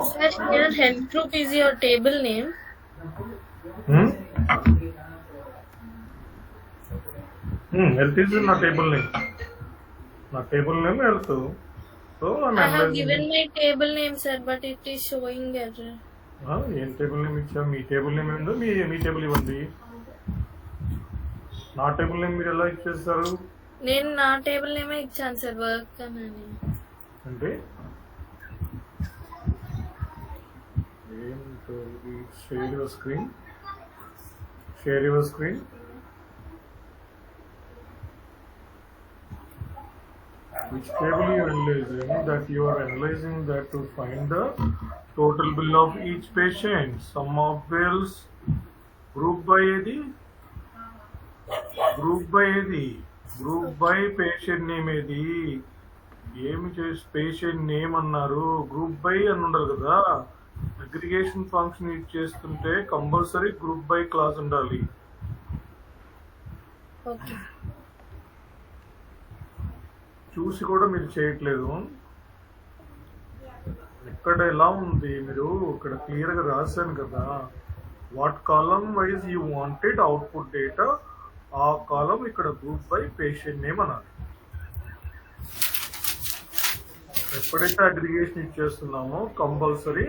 Sir, here health group is your table name. Health is not table name. Not table name health. So I have given my table name, sir, but it is showing error. ఏం table name ఇచ్చా? మీ table name ఏందో మీ table ఇవ్వండి. నా table name మీరు ఎలా ఇచ్చేస్తారు? నేను నా టేబుల్ నేమే ఇచ్చాను సార్, వర్క్ అని. అంటే share your screen. Which table you are analyzing? That you are analyzing that to find the total bill of each patient. Sum of bills. Group by patient name ఏది? ఏమి చేసి patient name అన్నారు, group by అని ఉండాలి కదా. Aggregation function use చేస్తుంటే compulsory group by class ఉండాలి. చూసి కూడా మీరు చేయట్లేదు. ఎక్కడ ఎలా ఉంది? మీరు ఇక్కడ క్లియర్గా రాశాను కదా, what column wise you wanted output data, ఆ కాలం ఇక్కడ గ్రూప్ బై పేషెంట్ నేమ్ అన్నారు. ఎప్పుడైతే అగ్రిగేషన్ ఇచ్చేస్తున్నామో కంపల్సరీ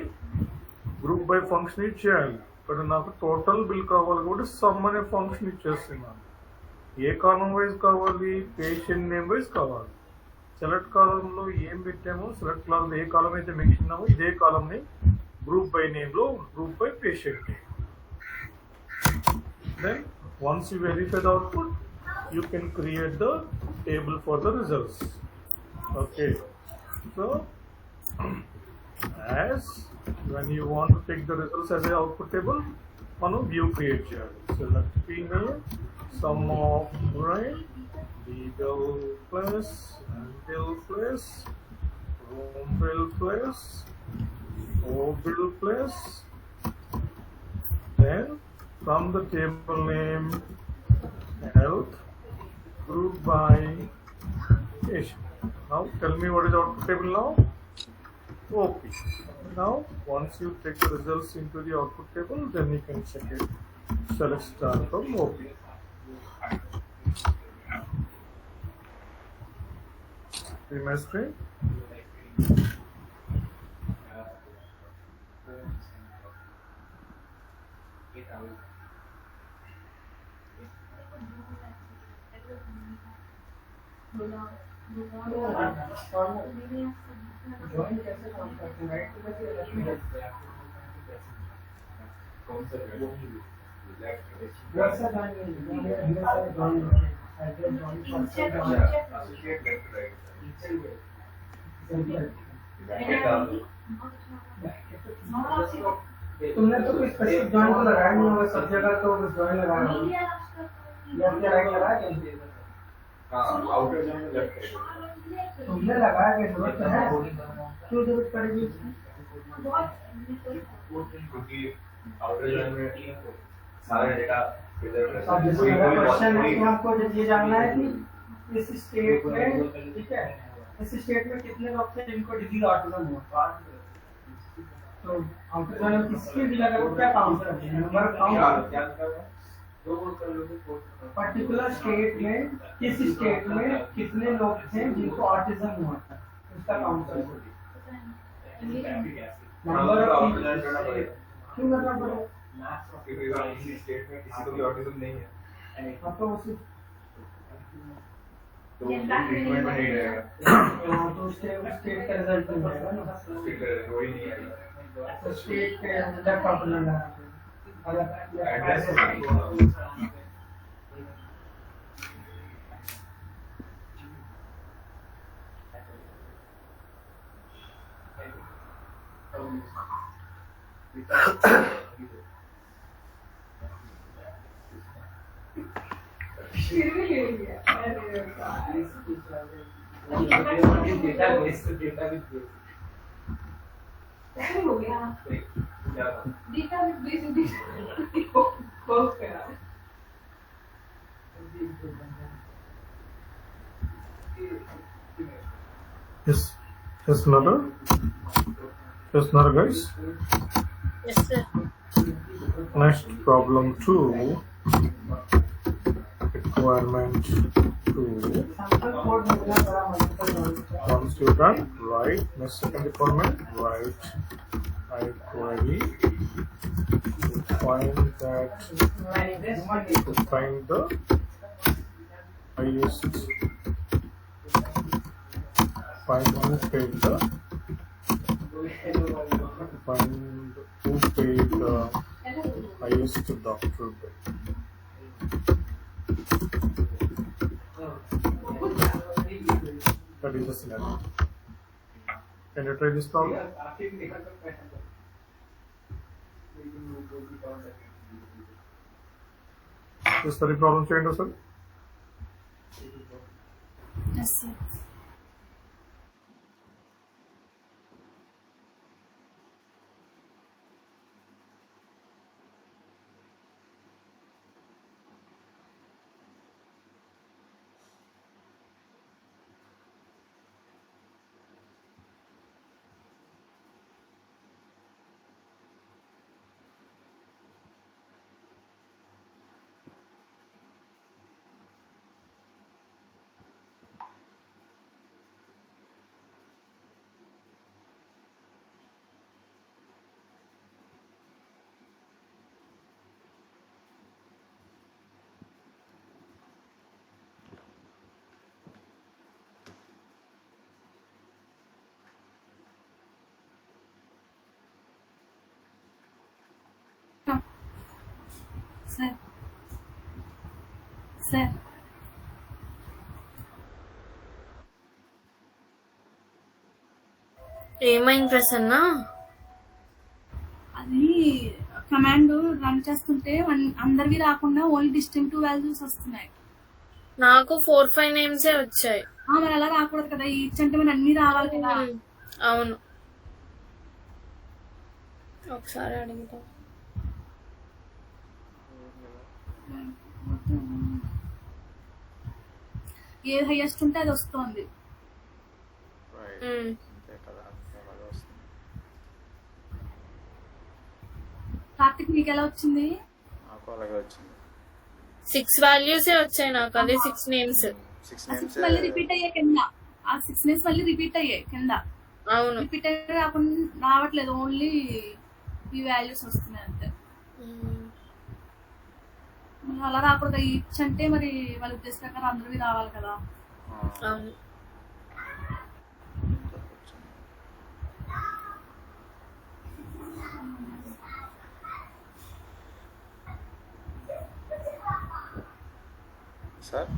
గ్రూప్ బై ఫంక్షన్ ఇచ్చేయాలి. ఇక్కడ నాకు టోటల్ బిల్ కావాలి కాబట్టి సమ్ అనే ఫంక్షన్ ఇచ్చేస్తున్నాను. ఏ కాలం వైజ్ కావాలి? పేషెంట్ నేమ్ వైజ్ కావాలి. సెలెక్ట్ కాలంలో ఏం పెట్టామో, సెలెక్ట్ కాలంలో ఏ కాలం అయితే మెన్షన్ ఉన్నామో ఇదే కాలంని గ్రూప్ బై నేమ్లో group by patient name. Then once you verify the output, you can create the table for the results. Okay. So as when you want to take the results as a output table, మనం view create చేయాలి. Select female, sum of brain, legal plus, bill plus, room bill plus, O bill plus, then from the table name health, group by patient. Now tell me what is output table now? OP. Now once you take the results into the output table, then you can check it. Select star from OP. See my screen? तुमने तो कोई specific join को लगाया नहीं होगा, सब जगह तो बस जॉइन लगा रहा हूँ। लेफ्ट राइट लगाया क्या? हाँ, आउटर जॉइन लेफ्ट। तुमने लगाया क्या? जरूरत है? क्यों जरूरत पड़ेगी? क्योंकि आउटर में सारा डेटा अब जैसे मेरा क्वेश्चन है कि हमको ये जानना है कि इस स्टेट में, ठीक है, इस स्टेट में कितने लोग थे जिनको डिजीज ऑटिज्म हुआ, तो ऑटिज्म में किसके भी लगा क्या काउंट करते हैं, नंबर काउंट पर्टिकुलर स्टेट में, किस स्टेट में कितने लोग थे जिनको ऑटिज्म हुआ था उसका काउंट करते हैं। नंबर ऑफ क्यों करना पड़ेगा, किसी स्टेट में किसी को भी ऑटिज्म नहीं है अब तो उसी तो ट्रीटमेंट में नहीं रहेगा तो स्टेट का रिजल्ट नहीं आएगा ना, वही नहीं आएगा तो स्टेट के left opponent address Yes, yes, Nara. Yes, Nara, guys. Yes, sir. Next problem 2. Requirement 2. One student, right? Next second requirement, right? I query to find that, to find the highest, find who paid the, find who paid the highest doctor bill. That is the scenario. Can you try this problem? This very problem change, sir? Yes, sir. Sir. Sir. ఏమైంది ప్రసన్న? అది command run చేస్తుంటే అందరివి రాకుండా only distinctive values వస్తున్నాయి. నాకు 4-5 నేమ్సే వచ్చాయి. మరి అలా రాకూడదు కదా, ఈచ్ అంటే మన అన్ని రావాలి కదా. అవును, ఒకసారి అడుగుతా. ఏది హైయెస్ట్ ఉంటే అది వస్తుంది. కార్తిక్ నీకు ఎలా వచ్చింది? 6 వాల్యూసే వచ్చాయి నాకు, అదే 6 నేమ్స్. 6 మళ్ళీ రిపీట్ అయ్యాయి కింద, ఆ 6 నేమ్స్ మళ్ళీ రిపీట్ అయ్యాయి కింద. అవును, రిపీట్ అయ్యి రావట్లేదు, ఓన్లీ ఈ వాల్యూస్ వస్తున్నాయి అంతే. మరి అలా రాకూడదు, ఈచ్ అంటే మరి వాళ్ళ ఉద్దేశం ప్రకారం అందరివి రావాలి కదా. అవును. సార్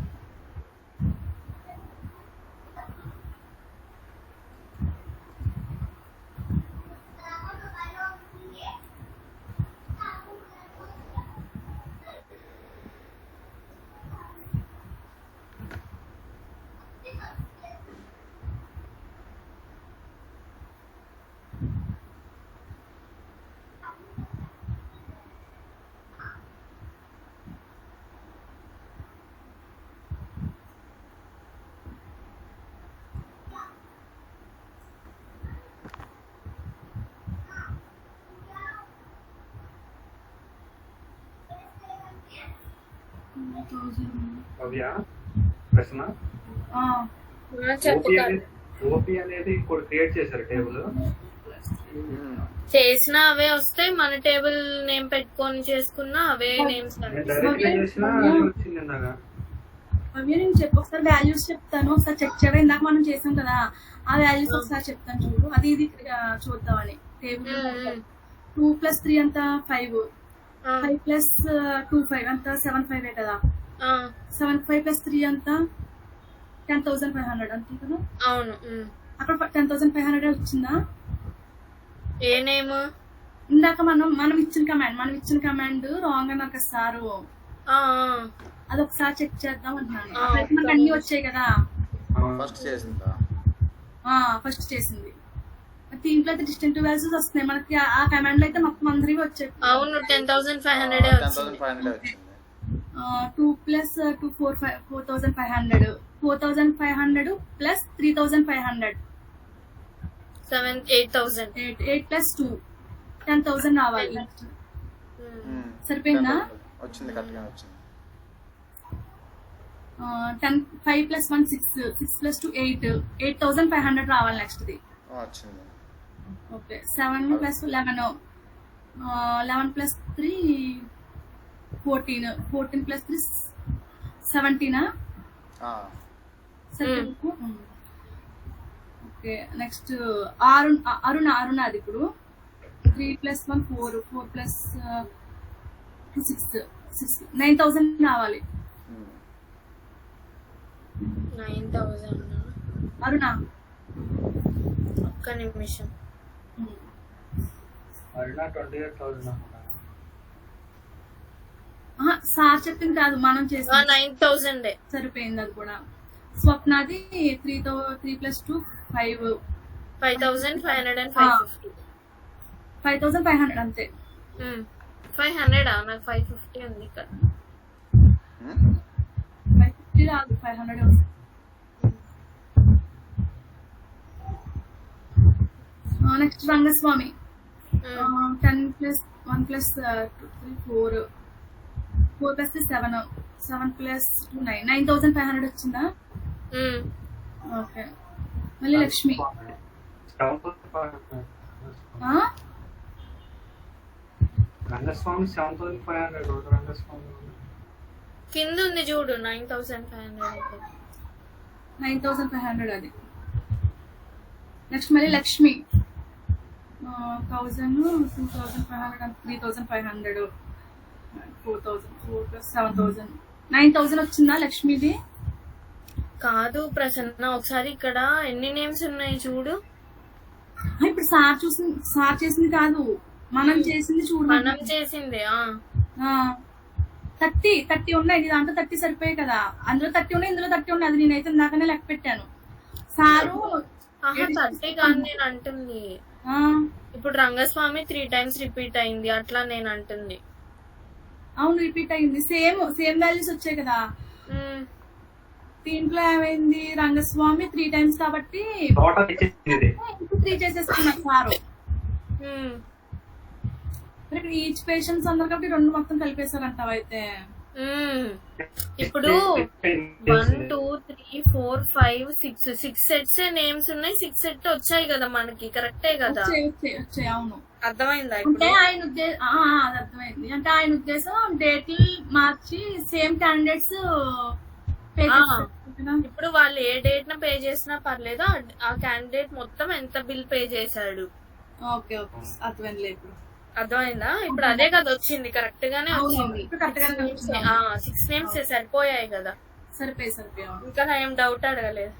భవ్య ప్రశ్న చెప్పు ఓపీ అనేది ఇప్పుడు క్రియేట్ చేశారు టేబుల్. చేసిన అవే వస్తాయి, మన టేబుల్ నేమ్ పెట్టుకొని చేసుకున్నా అవే నేమ్స్ డైరెక్ట్ గా చేసినా అదే వచ్చింది ఇందాక. అవి నేను ఒకసారి వాల్యూస్ చెప్తాను, ఒకసారి చెక్ చేయవా. ఇందాక మనం చేసాం కదా ఆ వాల్యూస్ ఒకసారి చెప్తాను చూడు. అది ఇది చూద్దామని. టేబుల్ 2 + 3 అంతా 5, 5 + 2 5 అంతా 7 5 కదా. 7 5 + 3 అంతా 10,500 అంతే కదా. అవును. అక్కడ 10,500 వచ్చిందా? ఏ నేమ్? ఇందాక మనం ఇచ్చిన కమాండ్ రాంగ్ అని నాకు సారు. అది ఒకసారి చెక్ చేద్దాం అంటున్నాను. అప్పుడైతే మనకు అన్ని వచ్చాయి కదా. ఫస్ట్ చేసిందా? ఫస్ట్ చేసింది. దీంట్లో అయితే డిస్టింక్టివ్ వాల్యూస్ వస్తున్నాయి మనకి. ఆ కమాండ్ లో అయితే మొత్తం అందరివి వచ్చాయి. అవును 10,500 10,500 2 + 2 4,500 4,500 + 3,500 8,000. 8 + 2 10,000 రావాలి. సరిపోయిందా? వచ్చింది, కరెక్ట్గా వచ్చింది. 5 + 1 6 6 + 2 8 8,500 రావాలి. నెక్స్ట్ ది వచ్చింది. ఓకే. 7 + 11 11 + 3 14 14 + 3 17 ఓకే. నెక్స్ట్ అరుణ అది ఇప్పుడు 3 + 1 4 4 + 6 9,000 రావాలి. 9,000. అరుణ ఒక్క నిమిషం. అరుణ 28,000. సార్ చెప్పింది కాదు, మనం చేసి 9,000. సరిపోయింది. అది కూడా. స్వప్నది 3 + 2 5 5,500 and 550. 5,500 అంతే. 500 నాకు 550 ఉంది ఇక్కడ. 550 రాదు, 500 వస్తుంది. నెక్స్ట్ రంగస్వామి 10 + 1 + 2 3 4 4 + 3 7 7 + 2 9 9,500 వచ్చిందా? ఓకే. మళ్ళీ లక్ష్మి రంగస్వామి 7,500. రంగస్వామి కింద ఉంది చూడు 9,500. 9,500 అది. నెక్స్ట్ మళ్ళీ లక్ష్మి 1,000 2,500 3,500 4,000 4 + 7,000 9,000 వచ్చిందా లక్ష్మిది? కాదు ప్రసన్న, ఒకసారి ఇక్కడ ఎన్ని నేమ్స్ ఉన్నాయి చూడు. ఇప్పుడు సార్ చేసింది కాదు, మనం చేసింది చూడు. మనం చేసింది 30 ఉన్నాయి. నీ దాంట్లో 30 సరిపోయాయి కదా. అందులో 30 ఉన్నాయి, ఇందులో 30 ఉన్నాయి. అది నేనైతే ఇందాకనే లెక్క పెట్టాను. సారు 30 కాదు నేను అంటుంది. ఇప్పుడు రంగస్వామి 3 times రిపీట్ అయింది, అట్లా నేను అంటుంది. అవును, రిపీట్ అయింది. సేమ్ వాల్యూస్ వచ్చాయి కదా. దీంట్లో ఏమైంది, రంగస్వామి 3 times కాబట్టి 3 చేసేసుకున్నారు సారు. ఇక్కడ ఈచ్ పేషెంట్స్ అందరు కాబట్టి 2 మొత్తం కలిపేశారంటావు అయితే. ఇప్పుడు 1 2 3 4 5 6 సెట్స్ నేమ్స్ ఉన్నాయి. 6 సెట్ వచ్చాయి కదా మనకి, కరెక్టే కదా? వచ్చాయి. అవును, అర్థమైందా? అంటే ఆయన ఉద్దేశం అది అర్థమైంది. అంటే ఆయన ఉద్దేశం డేట్లు మార్చి సేమ్ క్యాండిడేట్స్ ఇప్పుడు వాళ్ళు ఏ డేట్ న పే చేసినా పర్లేదు, ఆ క్యాండిడేట్ మొత్తం ఎంత బిల్ పే చేశాడు. ఓకే ఓకే, అర్థమైంది. ఇప్పుడు అర్థమైందా? ఇప్పుడు అదే కదా వచ్చింది, కరెక్ట్ గానే వచ్చింది. 6 నేమ్స్ సరిపోయాయి కదా. సరిపోయాయి. ఇంకా ఏం డౌట్ అడగలేదు.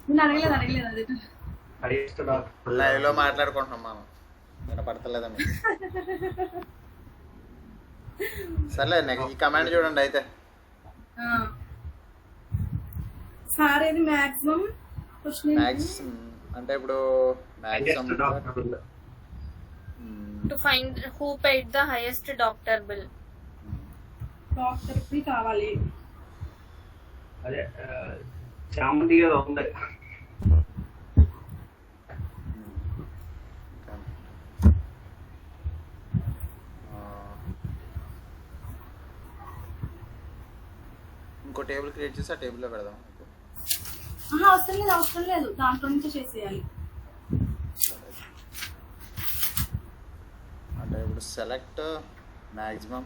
నేను అడగలేదు అది. లైవ్ లో మాట్లాడుకుంటున్నాం మనం, వినపడతలేదా మీకు? సర్లే, ఈ కమాండ్ చూడండి అయితే. సార్ ఏది మాక్సిమం అంటే ఇప్పుడు maximum to find who paid the highest doctor bill. Doctor bill కావాలి. అదే చామంతి కదా ఉంది. టేబుల్ క్రియేట్ చేసి ఆ టేబుల్లో పెడదాం. అవసరం లేదు దాంట్లో నుంచి చేసేయాలి. అంటే ఇప్పుడు సెలెక్ట్ మ్యాక్సిమం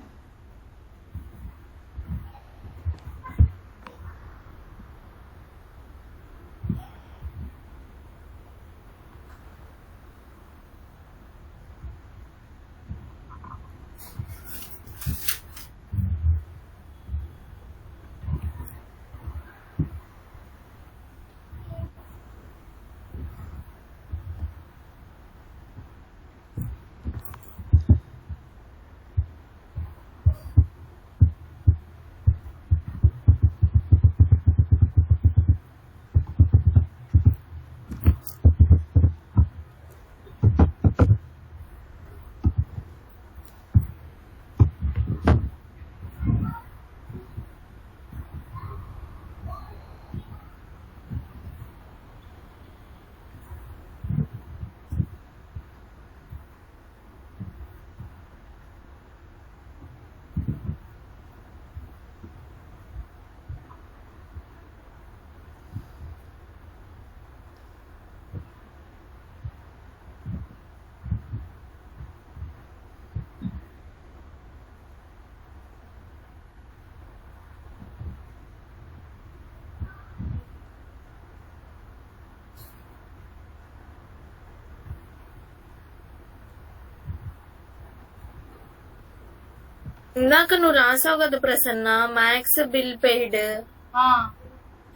ఇందాక నువ్వు రాసావు కదా ప్రసన్న, మ్యాక్స్ బిల్ పెయిడ్,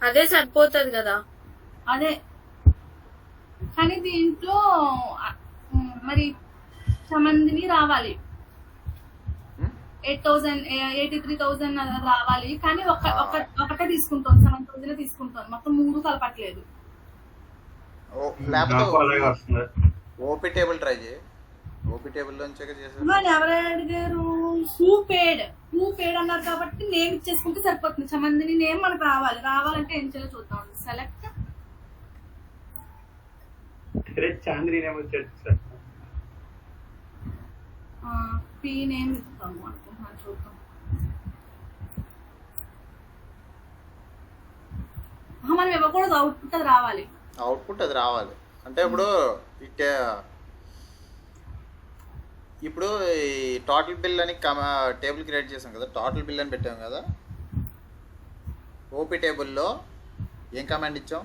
అదే సరిపోతుంది కదా. అదే కానీ దీంట్లో మరి మందిని రావాలి 83,000 రావాలి, కానీ ఒకటే తీసుకుంటాం 7,000 తీసుకుంటాం, మొత్తం 3 కలపట్లేదు. లేకపోతే ఓపీ టేబుల్ ట్రై చేయి. ఓపీ టేబుల్ నుంచి చేసాను. ఎవరు అడిగారు? హూ పేడ్ అన్నారు కాబట్టి నేమ్ ఇచ్చేసుకుంటే సరిపోతుంది. చమందిని నేమ్ మనకు రావాలంటే ఏం చేయాలో చూద్దాం. సెలెక్ట్ చాంద్రీ నేమ్ వచ్చేది సార్. పీ నేమ్ ఇస్తాము అనుకుంటున్నాను, చూద్దాం. మనం ఇవ్వకూడదు, అవుట్పుట్ అది రావాలి. అవుట్పుట్ అది రావాలి అంటే ఇప్పుడు ఈ టోటల్ బిల్ అని టేబుల్ క్రియేట్ చేసాం కదా, టోటల్ బిల్ అని పెట్టాం కదా. ఓపీ టేబుల్లో ఏం కమాండ్ ఇచ్చాం?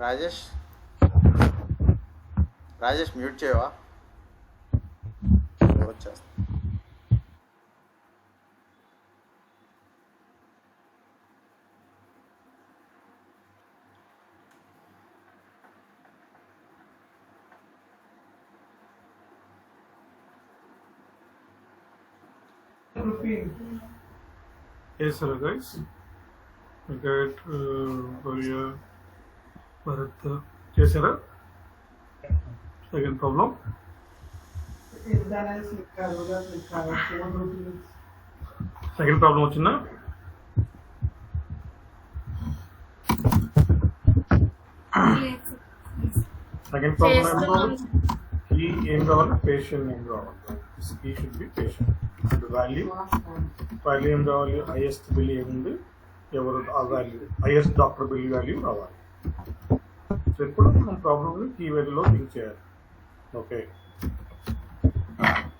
రాజేష్ రాజేష్ మ్యూట్ చేయవా? వచ్చేస్తా. Yes, hello guys. We got Bhavya, Bharat. చేశారా? Second problem. సెకండ్ ప్రాబ్లం వచ్చిందా? సెకండ్ ప్రాబ్లం కీ ఏం కావాలి? పేషెంట్ నేమ్ కావాలి. Key should be patient and value ఏం కావాలి? హైయెస్ట్ బిల్ ఏముంది, ఎవరు ఆ value, highest doctor bill value రావాలి. సో ఇప్పుడు మనం ప్రాబ్లమ్ని కీ వాల్యూలో థింక్ చేయాలి. ఓకే,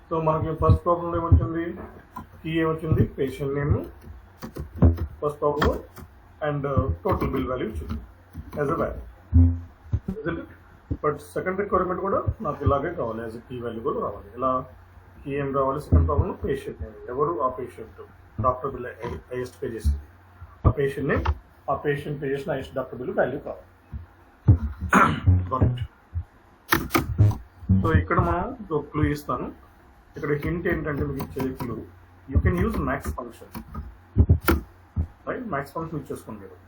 సో మనకి ఫస్ట్ ప్రాబ్లం ఏమొచ్చింది? కీ ఏమొచ్చింది? Patient name first problem and total bill value వచ్చింది as a value. But second requirement కూడా నాకు ఇలాగే కావాలి, యాజ్ అ కీ వాల్యూ కూడా రావాలి. ఇలా కీ ఏం రావాలి? సెకండ్ ప్రాబ్లం పేషెంట్ నేమ్, ఎవరు ఆ patient, doctor bill highest pay చేసింది ఆ పేషెంట్ నేమ్, ఆ పేషెంట్ పే చేసిన హైయెస్ట్ డాక్టర్ బిల్ వాల్యూ కావాలి. సో ఇక్కడ మనం ఒక క్లూ ఇస్తాను. ఇక్కడ హింట్ ఏంటంటే మీకు ఇచ్చే clue, you can use max function. Right, max function ఇచ్చేసుకోండి మీరు.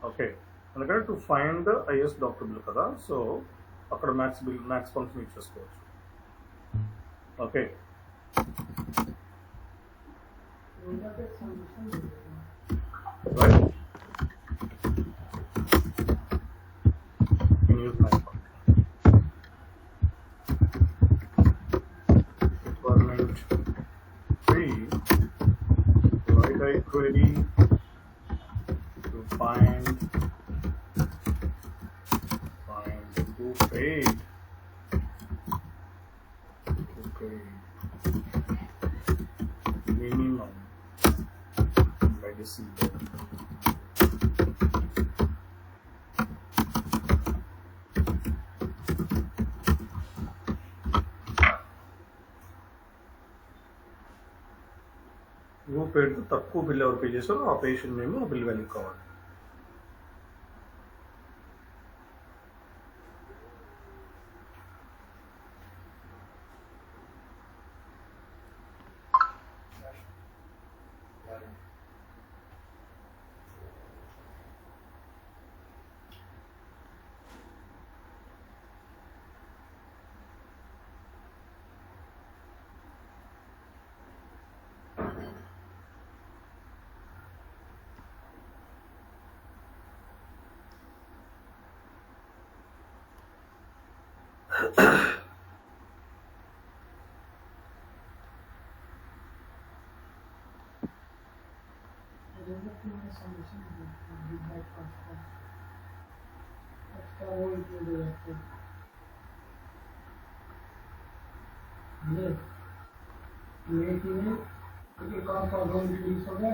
ఓకే, అందుకని to find the highest doctor bill కదా, సో అక్కడ మ్యాక్స్ ఫంక్షన్ ఇచ్చేసుకోవచ్చు. Okay, right, use max function. Requirement 3, write a query to find who paid minimum medicine bill. Who paid తక్కువ bill ఎవరు pay చేశారో ఆ పేషెంట్ నేమ్, ఆ bill value కావాలి.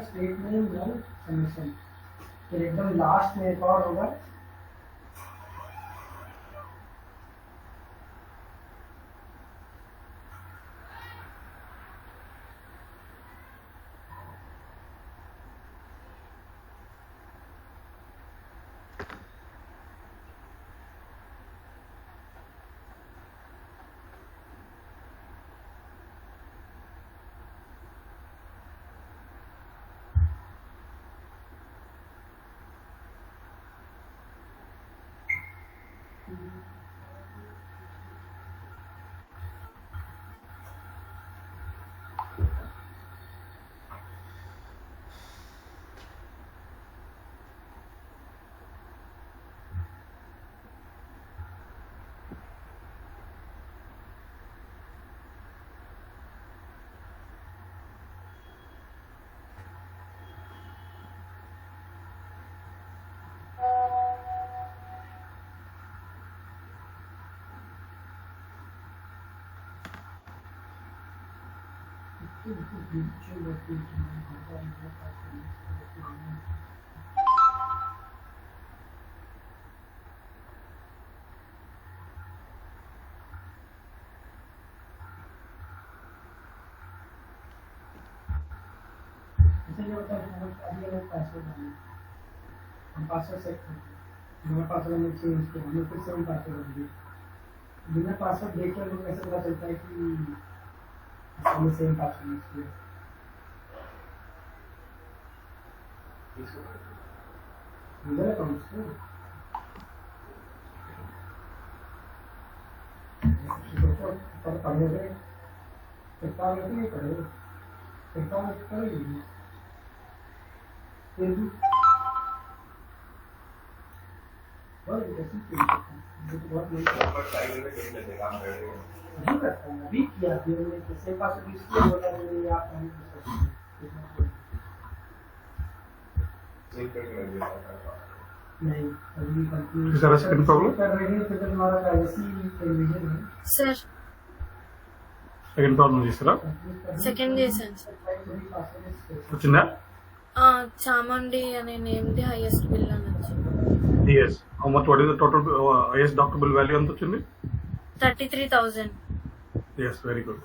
State में सबमिशन, फिर एकदम लास्ट में एक और होगा इससे ये होता है कि अभी अलग पासवर्ड डालें, हम पासवर्ड सेट करते हैं, हमारा पासवर्ड हमने चेंज किया, हमने फिर से हम पासवर्ड डाल दिया, बिना पासवर्ड देख कर लोग ऐसे पता चलता है कि हमने सेम पासवर्ड यूज किया। यूजर अकाउंट्स को पर पढ़ने गए कितना में नहीं पढ़े कितना में पढ़ेगी फिर भी बहुत ऐसी चीज है जो बहुत नहीं करता है अभी किया फिर मैंने किसी पास भी इसलिए बोला कि आप नहीं नहीं अभी company Is there a second problem? कर रहे हैं फिर हमारा प्राइवेसी टेलीविजन है సార్ సెకండ్ ప్రాబ్లం చేస్తారా? సెకండ్ చేశాను సార్. వచ్చిందా? చామండి అనే నేమ్ది హైయెస్ట్ బిల్ అని వచ్చింది. డిఎస్ how much what is the total highest doctor bill value ఎంత వచ్చింది? 33,000. Yes very good.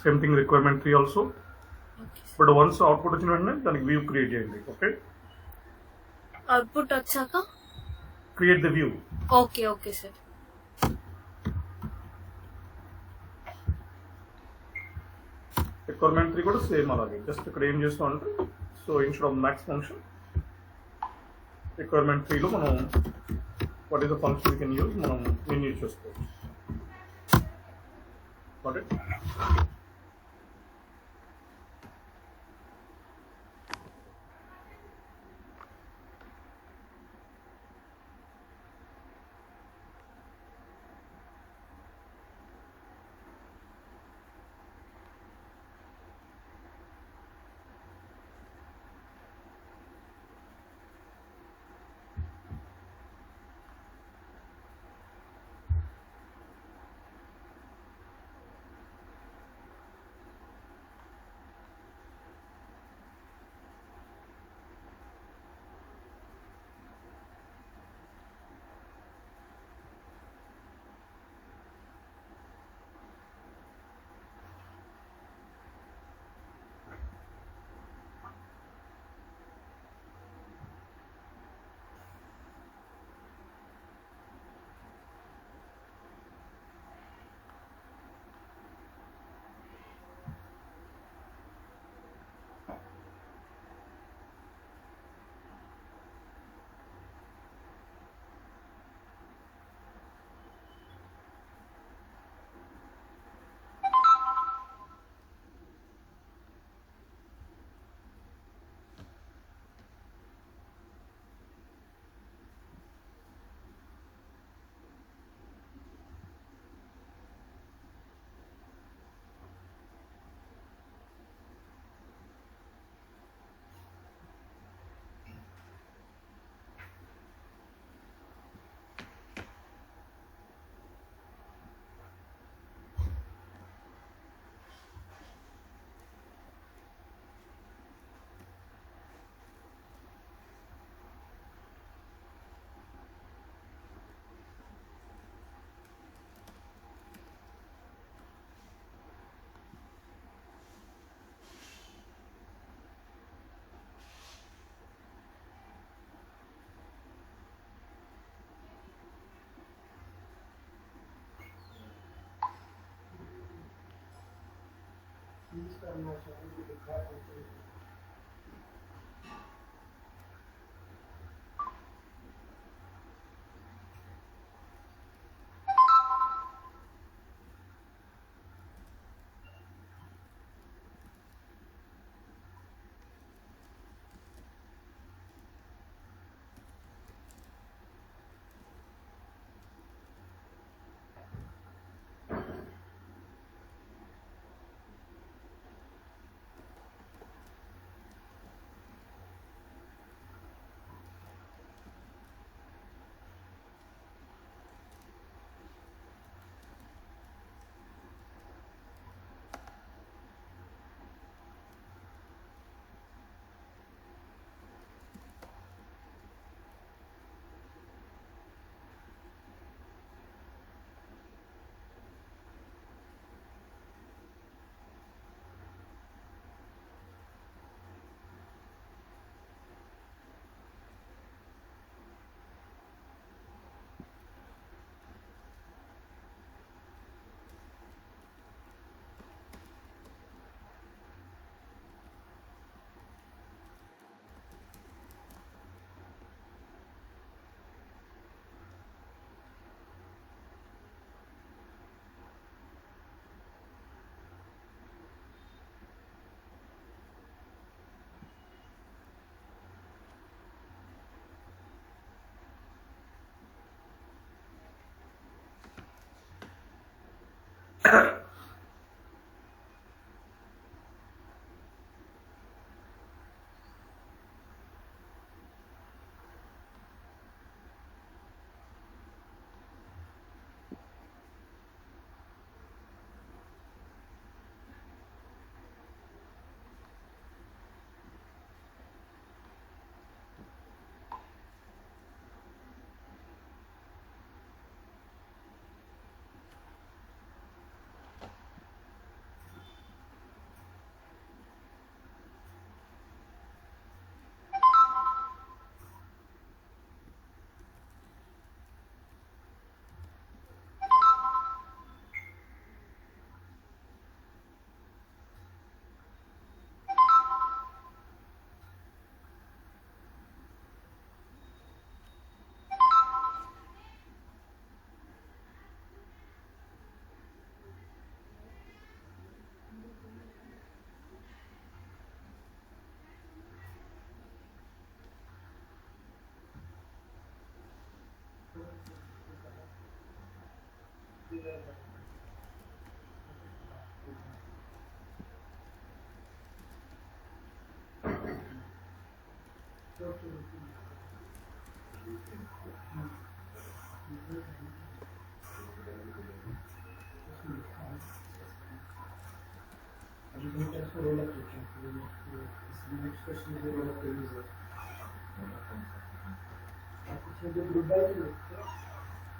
Same thing requirement 3 also. But once output వచ్చిన వెంటనే దానికి వ్యూ క్రియేట్ చేయండి. ఓకే, అవుట్పుట్ వచ్చాక create the view. Okay okay sir. Requirement 3 కూడా సేమ్ అలాగే. Just ఇక్కడ ఏం చేస్తాం అంటే so instead of max function requirement 3లో మనం what is the function we can use మనం మెన్యూ చేసుకోవచ్చు. ఓకే,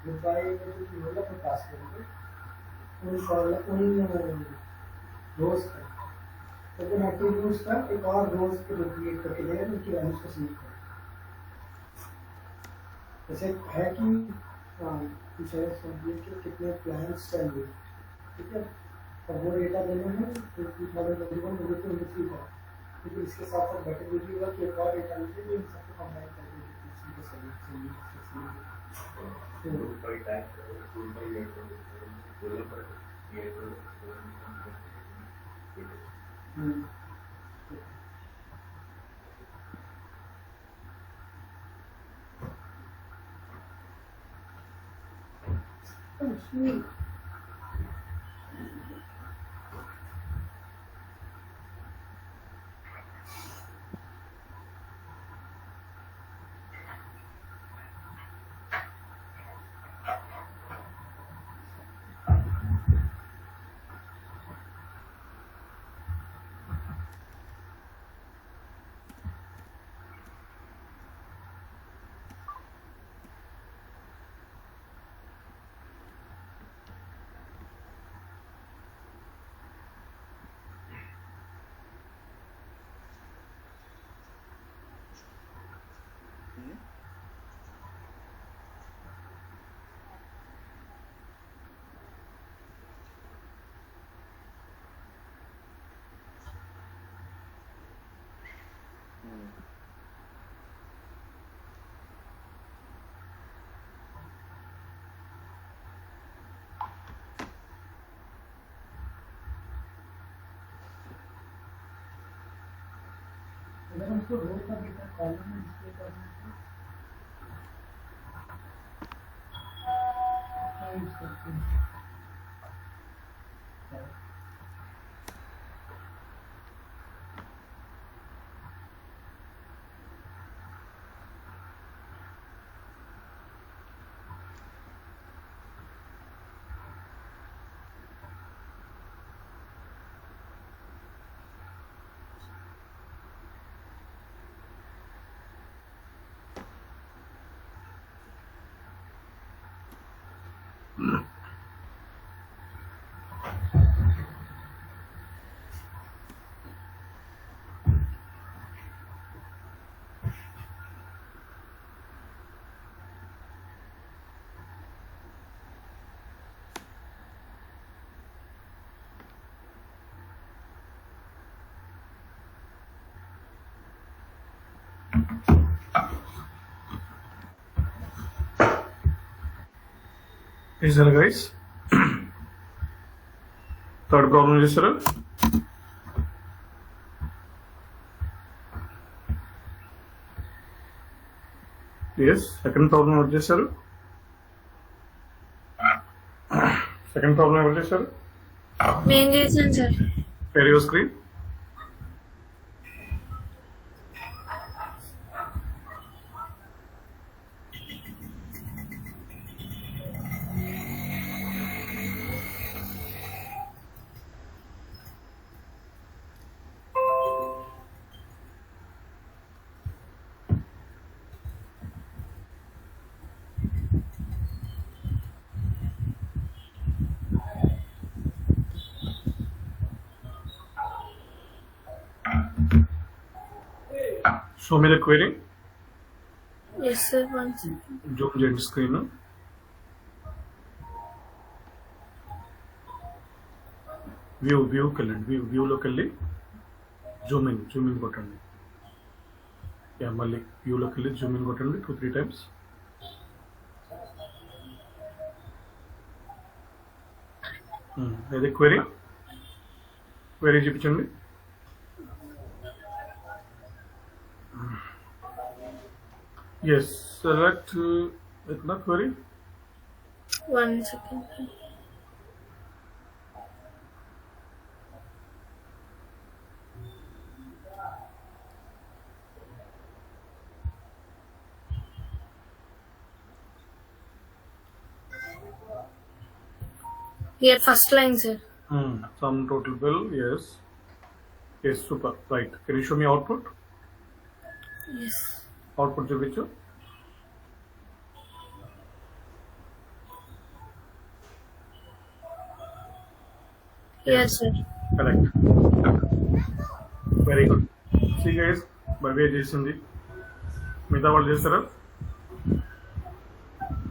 ग्रुप बाय में जो रोल अप पास करेंगे उन रोज का तो वो एट्रीब्यूट्स का एक और रोज को क्रिएट करके देगा उनकी वैल्यूज को सिलेक्ट करें। जैसे है कि कुछ है समझिए कि कितने प्लान्स चाहिए, ठीक है, और वो डेटा देने में लेकिन इसके साथ साथ बेटर ये भी होगा कि एक और डेटा लीजिए जो इन सबको कंबाइन करके अगर हमको रोल का डेटा कॉलम में डिस्प्ले करना है तो क्या यूज करते हैं? Is that guys? Third problem చేసారా? Yes, second problem ఎవరు చేశారు? Second problem ఎవరు చేశారు? నేను చేశాను sir. Share your screen. Show me the query. Yes sir, 1 second. Zoom చేయండి స్క్రీన్. వ్యూకి వెళ్ళండి. వ్యూలోకి వెళ్ళి జూమ్ ఇన్ కొట్టండి. మళ్ళీ వ్యూలోకి వెళ్ళి జూమ్ ఇన్ కొట్టండి 2-3 times. అదే క్వెరీ చూపించండి. ఎస్, సెలెక్ట్ ఇట్లా query. 1 second. Here first line sir. Sum total bill, yes, super, right. Can you show me output? Yes. Output చూపించు. Yes sir. Correct. Very good. See guys, భవ్య చేసింది, మిగతా వాళ్ళు చేస్తారా?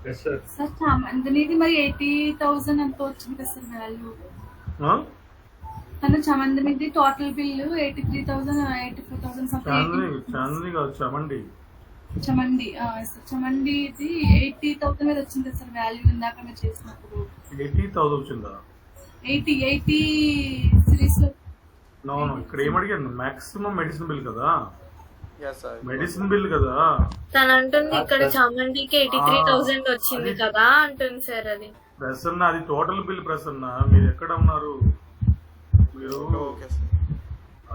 Yes, sir. Sir చమందినిది మరి 80,000 అంత వచ్చింది కదా సార్ వాల్యూ. తను చమందినిది టోటల్ బిల్లు 83,000 84,000 సంథింగ్. చాందిని కాదు, చమండి. చమండి చమండిది 80,000 మీద వచ్చింది సార్ వాల్యూ ఇందాక మీరు చేసినప్పుడు. 80,000 వచ్చిందా? 80 సిరీస్ లో. నో ఇక్కడ ఏమడిగాను, మాక్సిమం మెడిసిన్ బిల్ కదా, Yes, sir. మెడిసిన్ బిల్ కదా. తను అంటుంది ఇక్కడ చామండికి 83,000 వచ్చింది కదా అంటుంది సార్. అది ప్రసన్న, అది టోటల్ బిల్. ప్రసన్న మీరు ఎక్కడ ఉన్నారు? మీరు Okay, sir.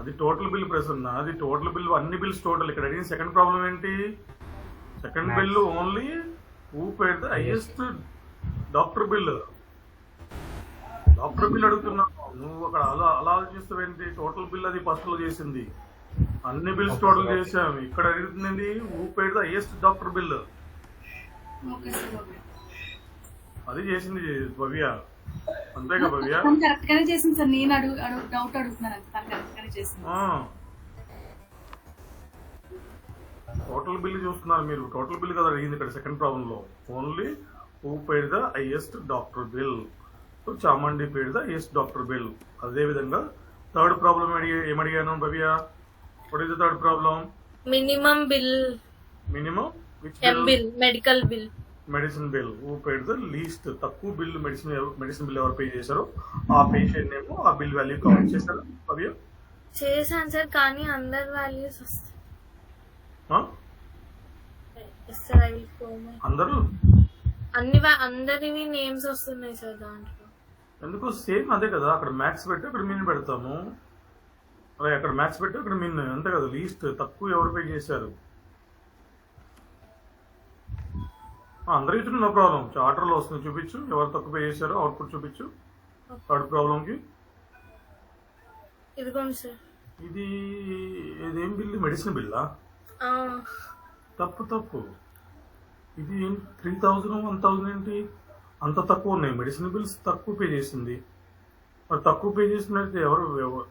అది టోటల్ బిల్ ప్రసన్న, అది టోటల్ బిల్, అన్ని బిల్స్ టోటల్. ఇక్కడ అడిగిన సెకండ్ ప్రాబ్లం ఏంటి? Second bill only who paid the highest doctor bill. Doctor bill అడుగుతున్నావు నువ్వు, అక్కడ అలా ఆలోచిస్తావేంటి? టోటల్ బిల్ అది ఫస్ట్ లో చేసింది, అన్ని బిల్స్ టోటల్ చేసాము. ఇక్కడ అడుగుతుంది who paid the highest doctor bill. Okay sir, okay. అది చేసింది భవ్య, అంతేగా భవ్య? తను కరెక్ట్ గానే చేసింది సార్. నేను డౌట్ అడుగుతున్నాను అంతే. తను కరెక్ట్ గానే చేసింది. టోటల్ బిల్ చూస్తున్నారు మీరు, టోటల్ బిల్ కదా అడిగింది ఇక్కడ సెకండ్ ప్రాబ్లం లో. Only who paid the highest doctor bill. So Chamundi paid the highest doctor bill. అదే విధంగా థర్డ్ ప్రాబ్లం ఏమడిగాను Bhavya? What is the third problem? Minimum bill, minimum um bill, medical bill, medicine bill. Who paid the least, తక్కువ bill medicine bill ఎవరు pay చేశారో ఆ patient name, ఆ bill value count చేశారు భవ్య? చేశాను సార్, కానీ అందరి వాల్యూస్ వస్తాయి. Sir I will go my అందరూ అందరివి నేమ్స్ వస్తున్నాయి సార్ దాంట్లో. ఎందుకు? సేమ్ అదే కదా, అక్కడ మ్యాథ్స్ పెట్టి అక్కడ మీన్ పెడతాము. అలాగే అక్కడ మ్యాథ్స్ పెట్టి అక్కడ మీన్, అంతే కదా. లీస్ట్ తక్కువ ఎవరు పే చేశారు అందరూ ఇచ్చిన నో ప్రాబ్లం. చార్టర్లో వస్తుంది, చూపించు ఎవరు తక్కువ పే చేశారో అవుట్పుట్ చూపించు. థర్డ్ ప్రాబ్లంకి ఇదిగోండి సార్. ఇదేం బిల్? మెడిసిన్ బిల్లా? తప్పు. ఇది 3,000 1,000 ఏంటి? అంత తక్కువ ఉన్నాయి మెడిసిన్ బిల్స్. తక్కువ పే చేసింది. మరి తక్కువ పే చేసినట్టు ఎవరు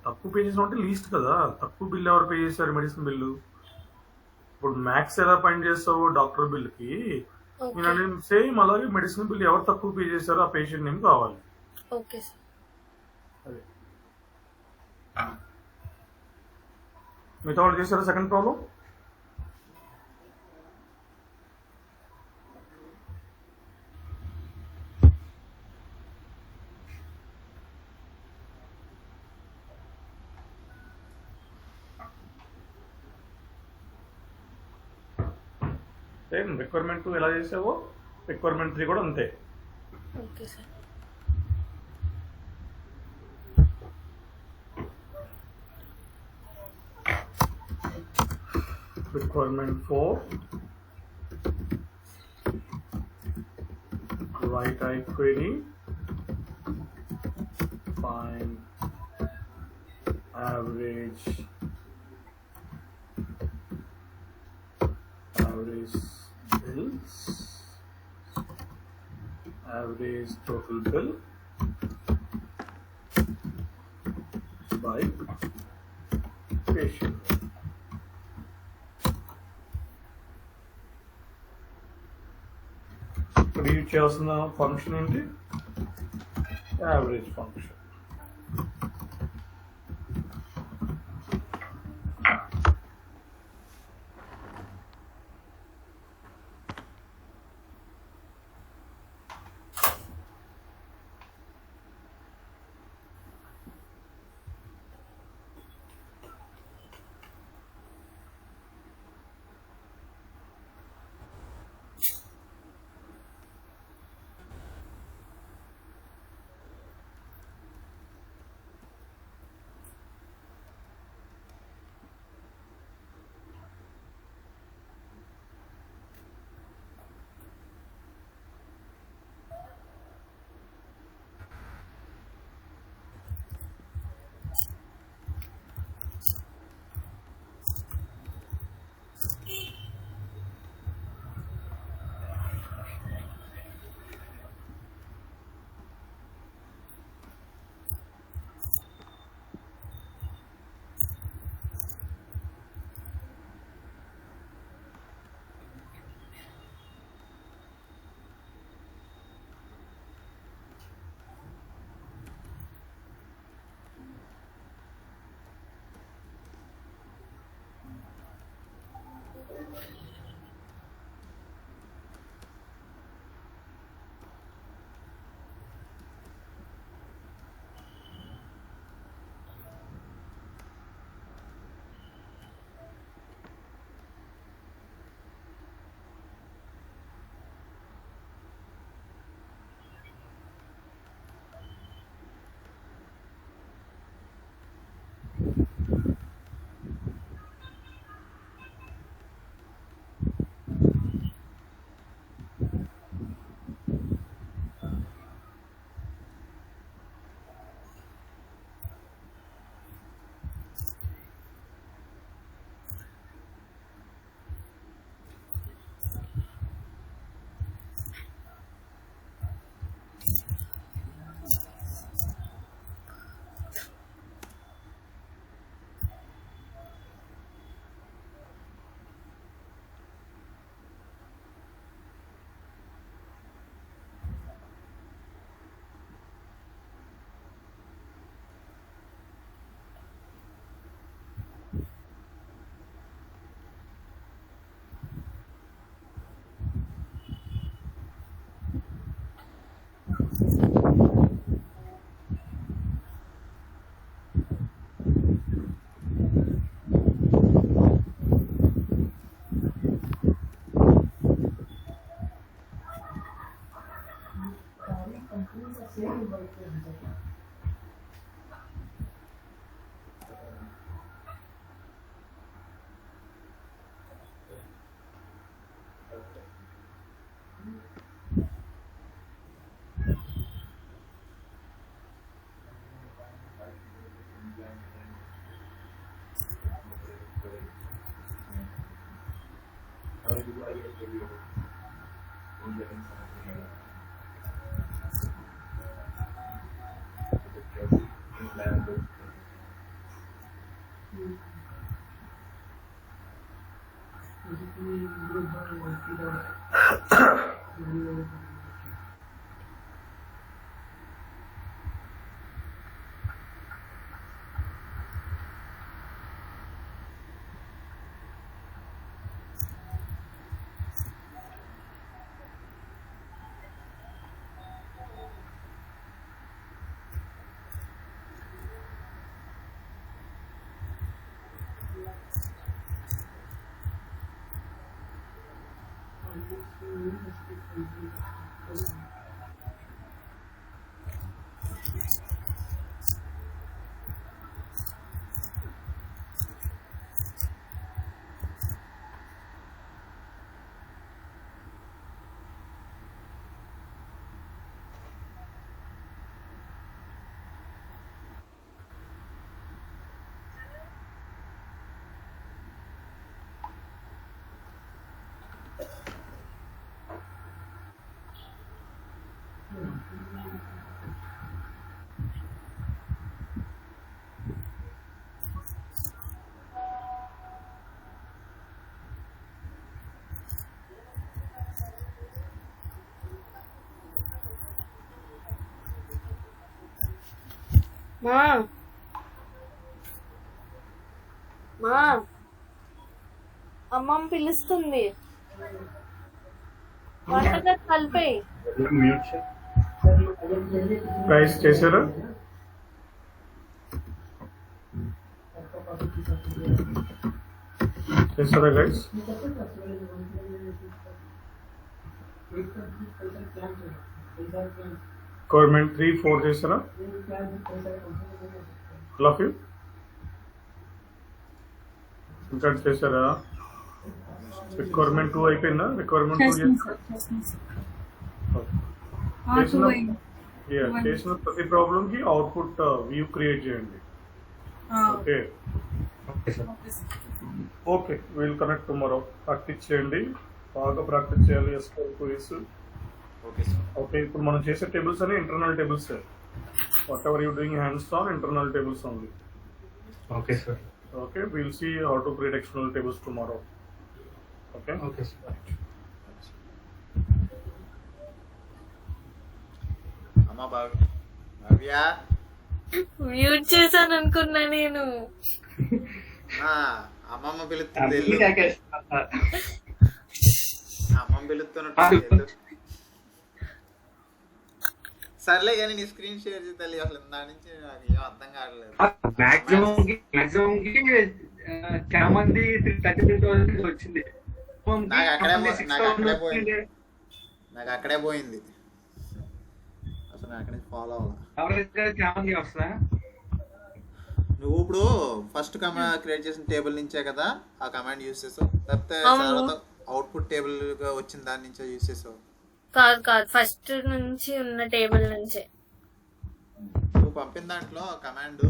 తక్కువ పే చేసిన అంటే లీస్ట్ కదా. తక్కువ బిల్ ఎవరు పే చేశారు మెడిసిన్ బిల్లు? ఇప్పుడు మ్యాక్స్ ఎలా ఫైండ్ చేస్తావు డాక్టర్ బిల్కి? నేను సేమ్ అలాగే మెడిసిన్ బిల్ ఎవరు తక్కువ పే చేశారో ఆ పేషెంట్ నేమ్ కావాలి. Okay sir. అదే మిగతా వాళ్ళు చేశారా సెకండ్ ప్రాబ్లం? సేమ్ రిక్వైర్మెంట్ 2 ఎలా చేసావో రిక్వైర్మెంట్ 3 కూడా అంతే. Okay sir. Requirement 4. Write I query. Find average bills, average total bill by patient. ఇక్కడ యూజ్ చేస్తున్న ఫంక్షన్ ఏంటి? Average function. మా మా అమ్మమ్మ పిలుస్తుంది. వంటగది కలిపేయి. గైస్ చేశారా? చేశారా గైస్? గవర్నమెంట్ 3, 4 చేశారా? ఆల్ ఆఫ్ యూ ఇంకా చేశారా? రిక్వైర్మెంట్ 2 అయిపోయిందా? రిక్వైర్మెంట్ 2 చేసిన ప్రతి ప్రాబ్లం కి అవుట్పుట్ వ్యూ క్రియేట్ చేయండి. Okay okay will connect tomorrow. Practice చేయండి, బాగా ప్రాక్టీస్ చేయాలి. SQL queries. Okay sir. Okay ఇప్పుడు మనం చేసే టేబుల్స్ అనే internal tables. What ever you doing hands on internal tables only. Okay, sir. Okay, we'll see how to create external tables tomorrow. Okay. Okay, sir. అమ్మ భవ్య mute చేశాను అనుకున్నా నేను. అమ్మమ్మ పిలుస్తుంది. అమ్మమ్మ పిలుస్తున్నట్టు. సర్లే కానీ నీ స్క్రీన్ షేర్ చేయాలి. అసలు దాని నుంచి నాకు ఏం అర్థం కావట్లేదు. మాక్సిమం చాలా మంది 33,000 వచ్చింది. నాకు అక్కడే పోయింది. అసలు నాకు అక్కడే ఫాలో అవ్వాలి. చాలా మంది వస్తా. నువ్వు ఇప్పుడు ఫస్ట్ కమాండ్ క్రియేట్ చేసిన టేబుల్ నుంచే కదా ఆ కమాండ్ యూజ్ చేసావు, లేకపోతే అవుట్పుట్ టేబుల్ గా వచ్చిన దాని నుంచే యూజ్ చేసావు? కాదు ఫస్ట్ నుంచి ఉన్న టేబుల్ నుంచే. నువ్వు పంపిన దాంట్లో కమాండ్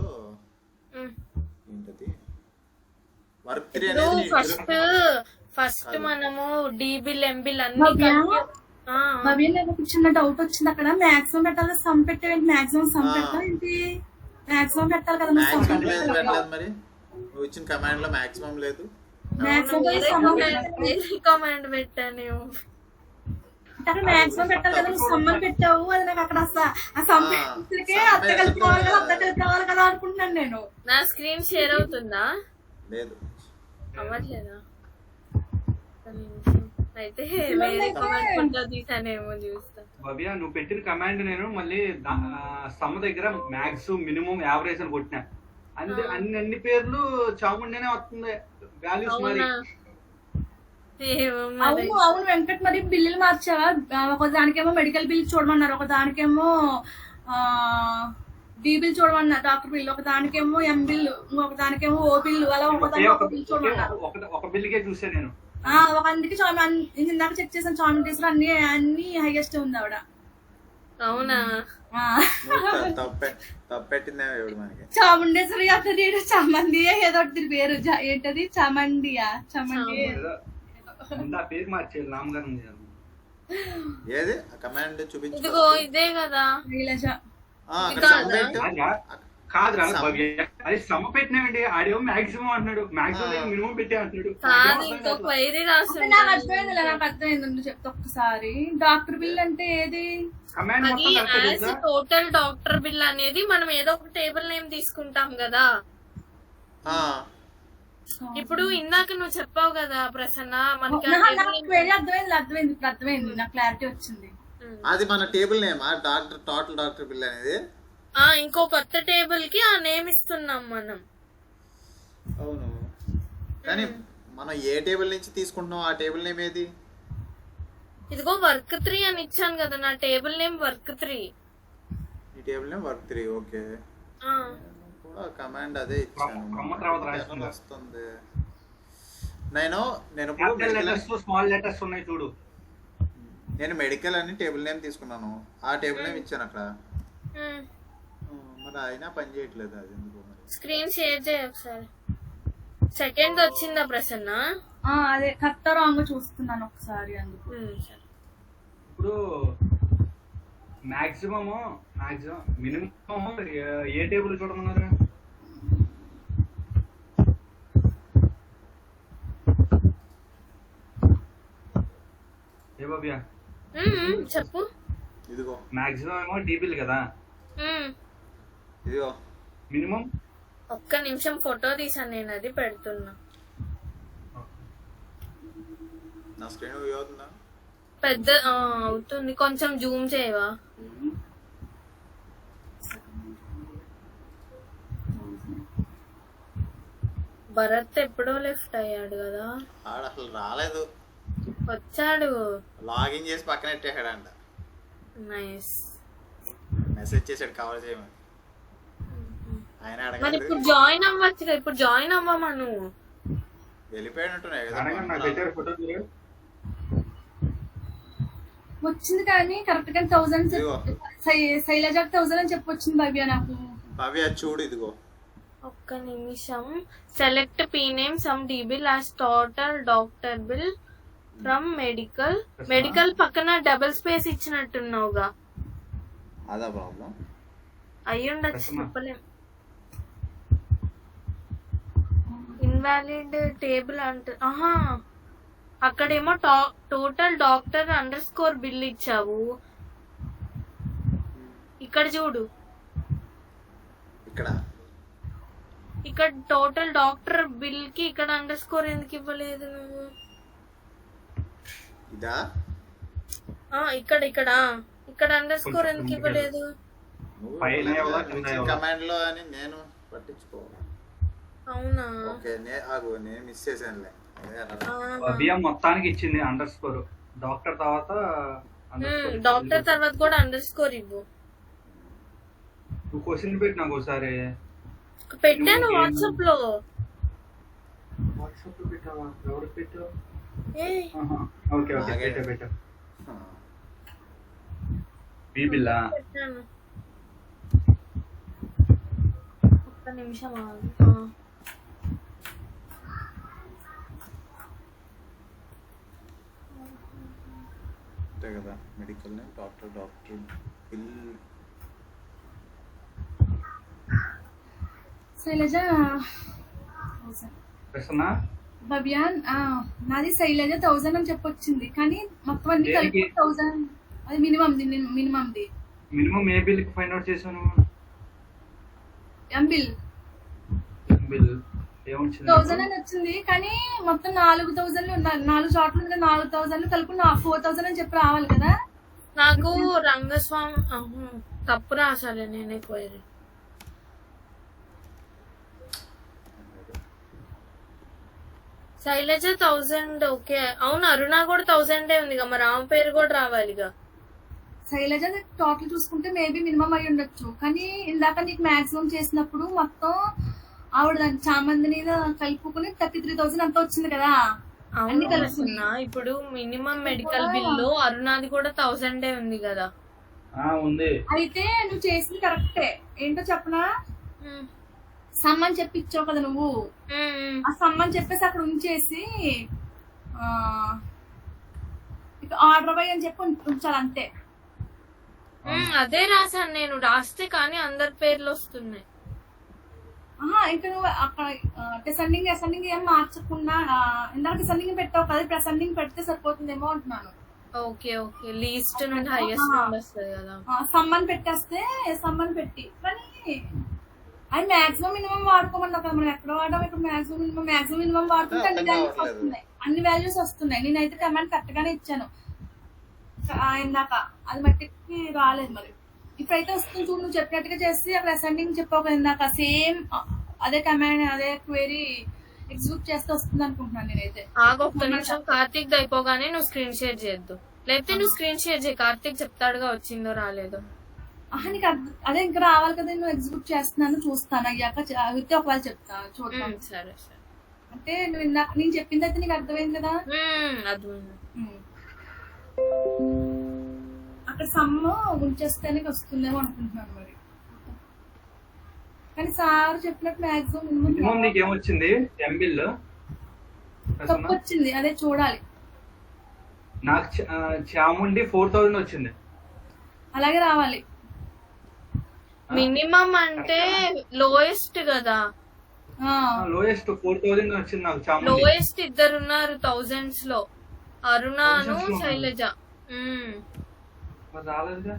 ఏంటది? వర్క్ 3 అనేది ఫస్ట్ మనము డీబిల్ ఎంబిల్ అన్ని భవ్య నాకు చిన్న డౌట్ వచ్చింది. అక్కడ మాక్సిమం పెట్టాలి, సమ్ పెట్టేది. మాక్సిమం సమ్ పెట్టాలి ఏంటి? మాక్సిమం పెట్టాలి కదా. పెట్టలేదు మరి. నువ్వు ఇచ్చిన కమాండ్ లో మాక్సిమం లేదు. కమాండ్ పెట్టాను. అక్కడ మాక్సిమం పెట్టాలి కదా, నువ్వు సమ్మర్ పెట్టావు. అది నాకు అక్కడ ఆ సమ్ పెట్టే అత్త కలుపుకోవాలి కదా, అత్త కలుపుకోవాలి కదా అనుకుంటున్నాను నేను. నా స్క్రీన్ షేర్ అవుతుందా? లేదు, అవ్వట్లేదా? అయితే వేరే కమాండ్ తీసానేమో చూస్తా. భవ్య నువ్వు పెట్టిన కమాండ్ నేను మళ్ళీ సమ్ దగ్గర మ్యాక్స్ మినిమం యావరేజ్ అని కొట్టినా. అన్ని పేర్లు చాముండేనే వస్తుంది వాల్యూస్. మరి అవును వెంకట్, మరి బిల్లులు మార్చావా? ఒక దానికేమో మెడికల్ బిల్ చూడమన్నారు, ఒక దానికేమో డి బిల్ చూడమన్నారు, డాక్టర్ బిల్. ఒక దానికేమో ఎం బిల్, ఇంకొక దానికేమో ఓ బిల్. అలా ఒక బిల్ చూడమన్నారు. ఒక బిల్లుకే చూసా నేను. ఒక అందుకే ఇందాక చెక్ చేసాను. చామండేశ్వరి అన్ని హైయెస్ట్ ఉంది ఆవిడ. అవునా? తప్పెట్టిందే మనకి. చాముండేశ్వరి అతని చామంది ఏదో పేరు ఏంటది? చామండియా? చామండి పేరు మార్చేది నామగారం. ఏది కమాండ్ చూపించు. ఇదిగో ఇదే కదా. కాదురా భవ్య, అది సమ పెట్టినామండి. ఆడేమో మాక్సిమం అంటున్నాడు, మాక్సిమం మినిమం పెట్టే అంటున్నాడు. నాకు అర్థమైంది. చెప్తా ఒక్కసారి. డాక్టర్ బిల్ అంటే ఏది? టోటల్ డాక్టర్ బిల్ అనేది మనం ఏదో ఒక టేబుల్ నేమ్ తీసుకుంటాం కదా. ఇప్పుడు ఇందాక నువ్వు చెప్పావు కదా ప్రసన్న, మనకి అర్థమైంది, నాకు క్లారిటీ వచ్చింది. అది మన table name total doctor bill అనేది. ఇంకో కొత్త టేబుల్ కి ఆ నేమ్ ఇస్తున్నాం మనం. అవును, కానీ మనం ఏ టేబుల్ నుంచి తీసుకుంటున్నాం? ఆ టేబుల్ నేమ్ ఏది? ఇదిగో వర్క్ 3 అని ఇచ్చాను కదా. నా టేబుల్ నేమ్ వర్క్ 3. ఈ table name work 3. Okay, command అదే ఇచ్చాను. వస్తుంది. స్మాల్ లెటర్స్ ఉన్నాయి చూడు. నేను మెడికల్ అని టేబుల్ నేమ్ తీసుకున్నాను, ఆ టేబుల్ నేమ్ ఇచ్చాను అక్కడ. మరి అయినా పని చేయట్లేదు. అది ఎందుకు? స్క్రీన్ షేర్ చేయ ఒకసారి. సెకండ్ వచ్చిందా ప్రసన్న? అదే కరెక్ట్ రాంగ్ చూస్తున్నాను ఒకసారి. అందుకు ఇప్పుడు మాక్సిమం మినిమం ఏ టేబుల్ చూడమన్నారు? ఏ బాబియా చెప్పు. ఇదిగో మాక్సిమం ఏమో డి బిల్ కదా. ఇదిగో మినిమం ఒక్క నిమిషం ఫోటో తీసాను నేను, అది పెడుతున్నా. నా స్క్రీన్ వ్యూ అవుతుందా? పెద్ద అవుతుంది, కొంచెం జూమ్ చేయవా? భరత్ ఎప్పుడో లెఫ్ట్ అయ్యాడు కదా. ఆడ అసలు రాలేదు, వచ్చాడు. లాగిన్ చేసి పక్కన పెట్టేసాడంట. నైస్. మెసేజ్ చేసాడు కవర్ చేయమని. ఆయన మరి అడగలేదు, ఇప్పుడు జాయిన్ అవ్వచ్చుగా, ఇప్పుడు జాయిన్ అవ్వమా నువ్వు? వెళ్ళిపోయినట్టున్నాయి అడగండి నాకు కదా. అయితే ఫోటో తీరు. వచ్చింది కానీ కరెక్ట్ గా 1000 ఇదిగో. శైలజ 1000 అని చెప్పి వచ్చింది భవ్య నాకు. భవ్య చూడు ఇదిగో. ఒక్క నిమిషం. Select P name sum DB last total doctor bill from medical. Medical పక్కన డబుల్ స్పేస్ ఇచ్చినట్టున్నావుగా. అదా ప్రాబ్లం. అయ్యుండొచ్చు, చెప్పలేం. ఇన్వాలిడ్ టేబుల్ అంటే ఆహా, అక్కడేమో total doctor under score bill ఇచ్చావు. ఇక్కడ చూడు, ఇక్కడ ఇక్కడ టోటల్ డాక్టర్ బిల్ కి ఇక్కడ అండర్ స్కోర్ ఎందుకు ఇవ్వలేదు నువ్వు? ఇదా? ఇక్కడ ఇక్కడ ఇక్కడ అండర్ స్కోర్ ఎందుకు ఇవ్వలేదు? పైన ఎవరా, కింద ఎవరా? కమాండ్ లో అని నేను పట్టించుకోవాలి. అవునా? ఓకే, నేను మిస్ చేశానులే. అదే అలా. భవ్య మొత్తానికి ఇచ్చింది అండర్ స్కోర్. డాక్టర్ తర్వాత డాక్టర్ తర్వాత కూడా అండర్ స్కోర్ ఇవ్వు. నువ్వు క్వశ్చన్ పెట్టి నాకు ఒకసారి. పెట్టాను వాట్సాప్ లో. వాట్సాప్ లో పెట్టావా? ఎవరికి పెట్టావు? ఏయ్, ఓకే ఓకే, పెట్టా పెట్టా. మీ బిల్లా? పెట్టాను. ఒక్క నిమిషం ఆగు. అంతే కదా, medical doctor bill. Shailaja Prasanna Bhavya నాది శైలజ 1000 అని చెప్పొచ్చింది కానీ మొత్తం అన్ని కలిపి 1000. అది మినిమంది. మినిమం ఏ బిల్ కి ఫైండ్ అవుట్ చేశాను? ఎంబిల్ బిల్ ఏమొచ్చింది? 1000 అని వచ్చింది కానీ మొత్తం 4000 4 చోట్ల ఉంది కదా, 4000 కలిపి 4000 అని చెప్పి రావాలి కదా. నాకు రంగస్వామి తప్పు రాసాలి నేనే క్వైరీ. శైలజ 1000. ఓకే, అవును, అరుణ కూడా 1000 ఉంది కదా, మరి ఆమె పేరు కూడా రావాలిగా. శైలజ టోటల్ చూసుకుంటే మేబీ మినిమం అయి ఉండొచ్చు కానీ ఇందాక నీకు మాక్సిమం చేసినప్పుడు మొత్తం ఆవిడ దాన్ని చామందిని కలుపుకుని 33,000 అంత వచ్చింది కదా. అన్ని కలుపుకున్నా. ఇప్పుడు మినిమం మెడికల్ బిల్లు అరుణాది కూడా 1000 ఉంది కదా. ఉంది. అయితే నువ్వు చేసింది కరెక్టే. ఏంటో చెప్పనా, సమ్ అని చెప్పి ఇచ్చావు కదా నువ్వు. ఆ సమ్ అని చెప్పేసి అక్కడ ఉంచేసి ఆర్డర్ బై అని చెప్పి ఉంచాలి అంతే. అదే రాశాను నేను, రాస్తే కానీ అందరి పేర్లు వస్తున్నాయి. ఇంకా నువ్వు అక్కడ అసెండింగ్ ఏం మార్చకుండా ఇందాక అసెండింగ్ పెట్టావు కదా, ఇప్పుడు అసెండింగ్ పెడితే సరిపోతుందేమో అంటున్నాను. ఓకే ఓకే, లీస్ట్ నుండి హైయెస్ట్ నుండి వస్తుంది కదా. సమ్మని పెట్టేస్తే సమ్మని పెట్టి కానీ అది మాక్సిమం మినిమం వాడుకోమన్నావు కదా. మనం ఎక్కడ వాడాం, ఇక్కడ మాక్సిమం మినిమం వాడుకుంటే అన్ని వాల్యూస్ వస్తున్నాయి. అన్ని వాల్యూస్ వస్తున్నాయి. నేనైతే కమాండ్ కరెక్ట్ గానే ఇచ్చాను ఇందాక, అది మట్టికి రాలేదు. మరి ఇప్పుడైతే వస్తుంది చూడు, నువ్వు చెప్పినట్టుగా చేసి అక్కడ అసెండింగ్ చెప్పావు కదా ఇందాక, సేమ్ అదే కమాండ్ అదే క్వైరీ ఎగ్జిక్యూట్ చేస్తే వస్తుంది అనుకుంటున్నాను నేనైతే. ఒక్క నిమిషం, కార్తీక్ అయిపోగానే నువ్వు స్క్రీన్ షేర్ చేయొద్దు, లేకపోతే నువ్వు స్క్రీన్ షేర్ చేయి. కార్తీక్ చెప్తాడుగా వచ్చిందో రాలేదో. నీకు అదే ఇంకా రావాలి కదా, నువ్వు ఎగ్జిక్యూట్ చేస్తున్నాను చూస్తాను అయ్యాక అయితే ఒకవేళ చెప్తా చూద్దాం. సరే సరే. అంటే నువ్వు ఇందాక నేను చెప్పింది అయితే నీకు అర్థమైంది కదా. అర్థమైంది. అక్కడ సమ్మ ఉంచేస్తేనే వస్తుందేమో అనుకుంటున్నాను మరి. కానీ సార్ చెప్పినట్టు మాక్సిమం నీకు ఏమొచ్చింది? ఎంబిల్ తప్పు వచ్చింది, అదే చూడాలి. నాకు చాముండి 4000 వచ్చింది. అలాగే రావాలి. మినిమం అంటే లోయెస్ట్ కదా. లోయెస్ట్ 4000 వచ్చింది నాకు చాముండి. లోయెస్ట్ ఇద్దరు ఉన్నారు 1000s లో, అరుణాను శైలజ. రాలేదుగా.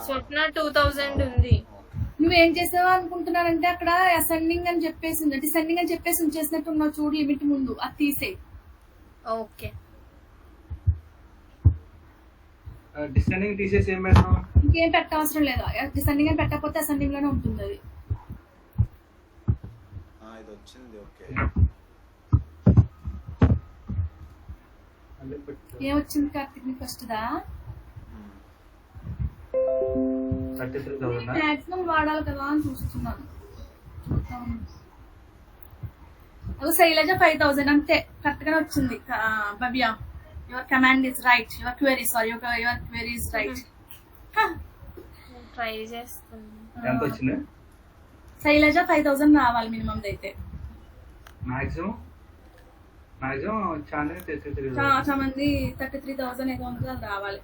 స్వప్న 2000 ఉంది. నువ్వేం చేసావు అనుకుంటున్నానంటే అక్కడ అసెండింగ్ అని చెప్పేసి డిసెండింగ్ అని చెప్పేసి ఉంచేసినట్టు ఉన్నావు చూడు లిమిట్ ముందు, అది తీసేయి. ఓకే. డిసెండింగ్ తీసేసి ఏం పెడతాం? ఇంకేం పెట్టవసరం లేదు. డిసెండింగ్ అని పెట్టకపోతే అసెండింగ్ లోనే ఉంటుంది అది. ఇది వచ్చింది. ఓకే. ఏమొచ్చింది కార్తిక్ నీకు ఫస్ట్ దా? 33,000. మాక్సిమం వాడాలి కదా అని చూస్తున్నాను. అదో శైలజ 5,000 అంతే కరెక్ట్ గానే వచ్చింది. Bhavya your command is right, your query your query is right. Try చేస్తున్నా. ఎంత వచ్చింది? శైలజ 5,000 రావాలి మినిమం అయితే. మాక్సిమం చాలా మంది 33,000 ఏదో ఉంటుంది అది రావాలి.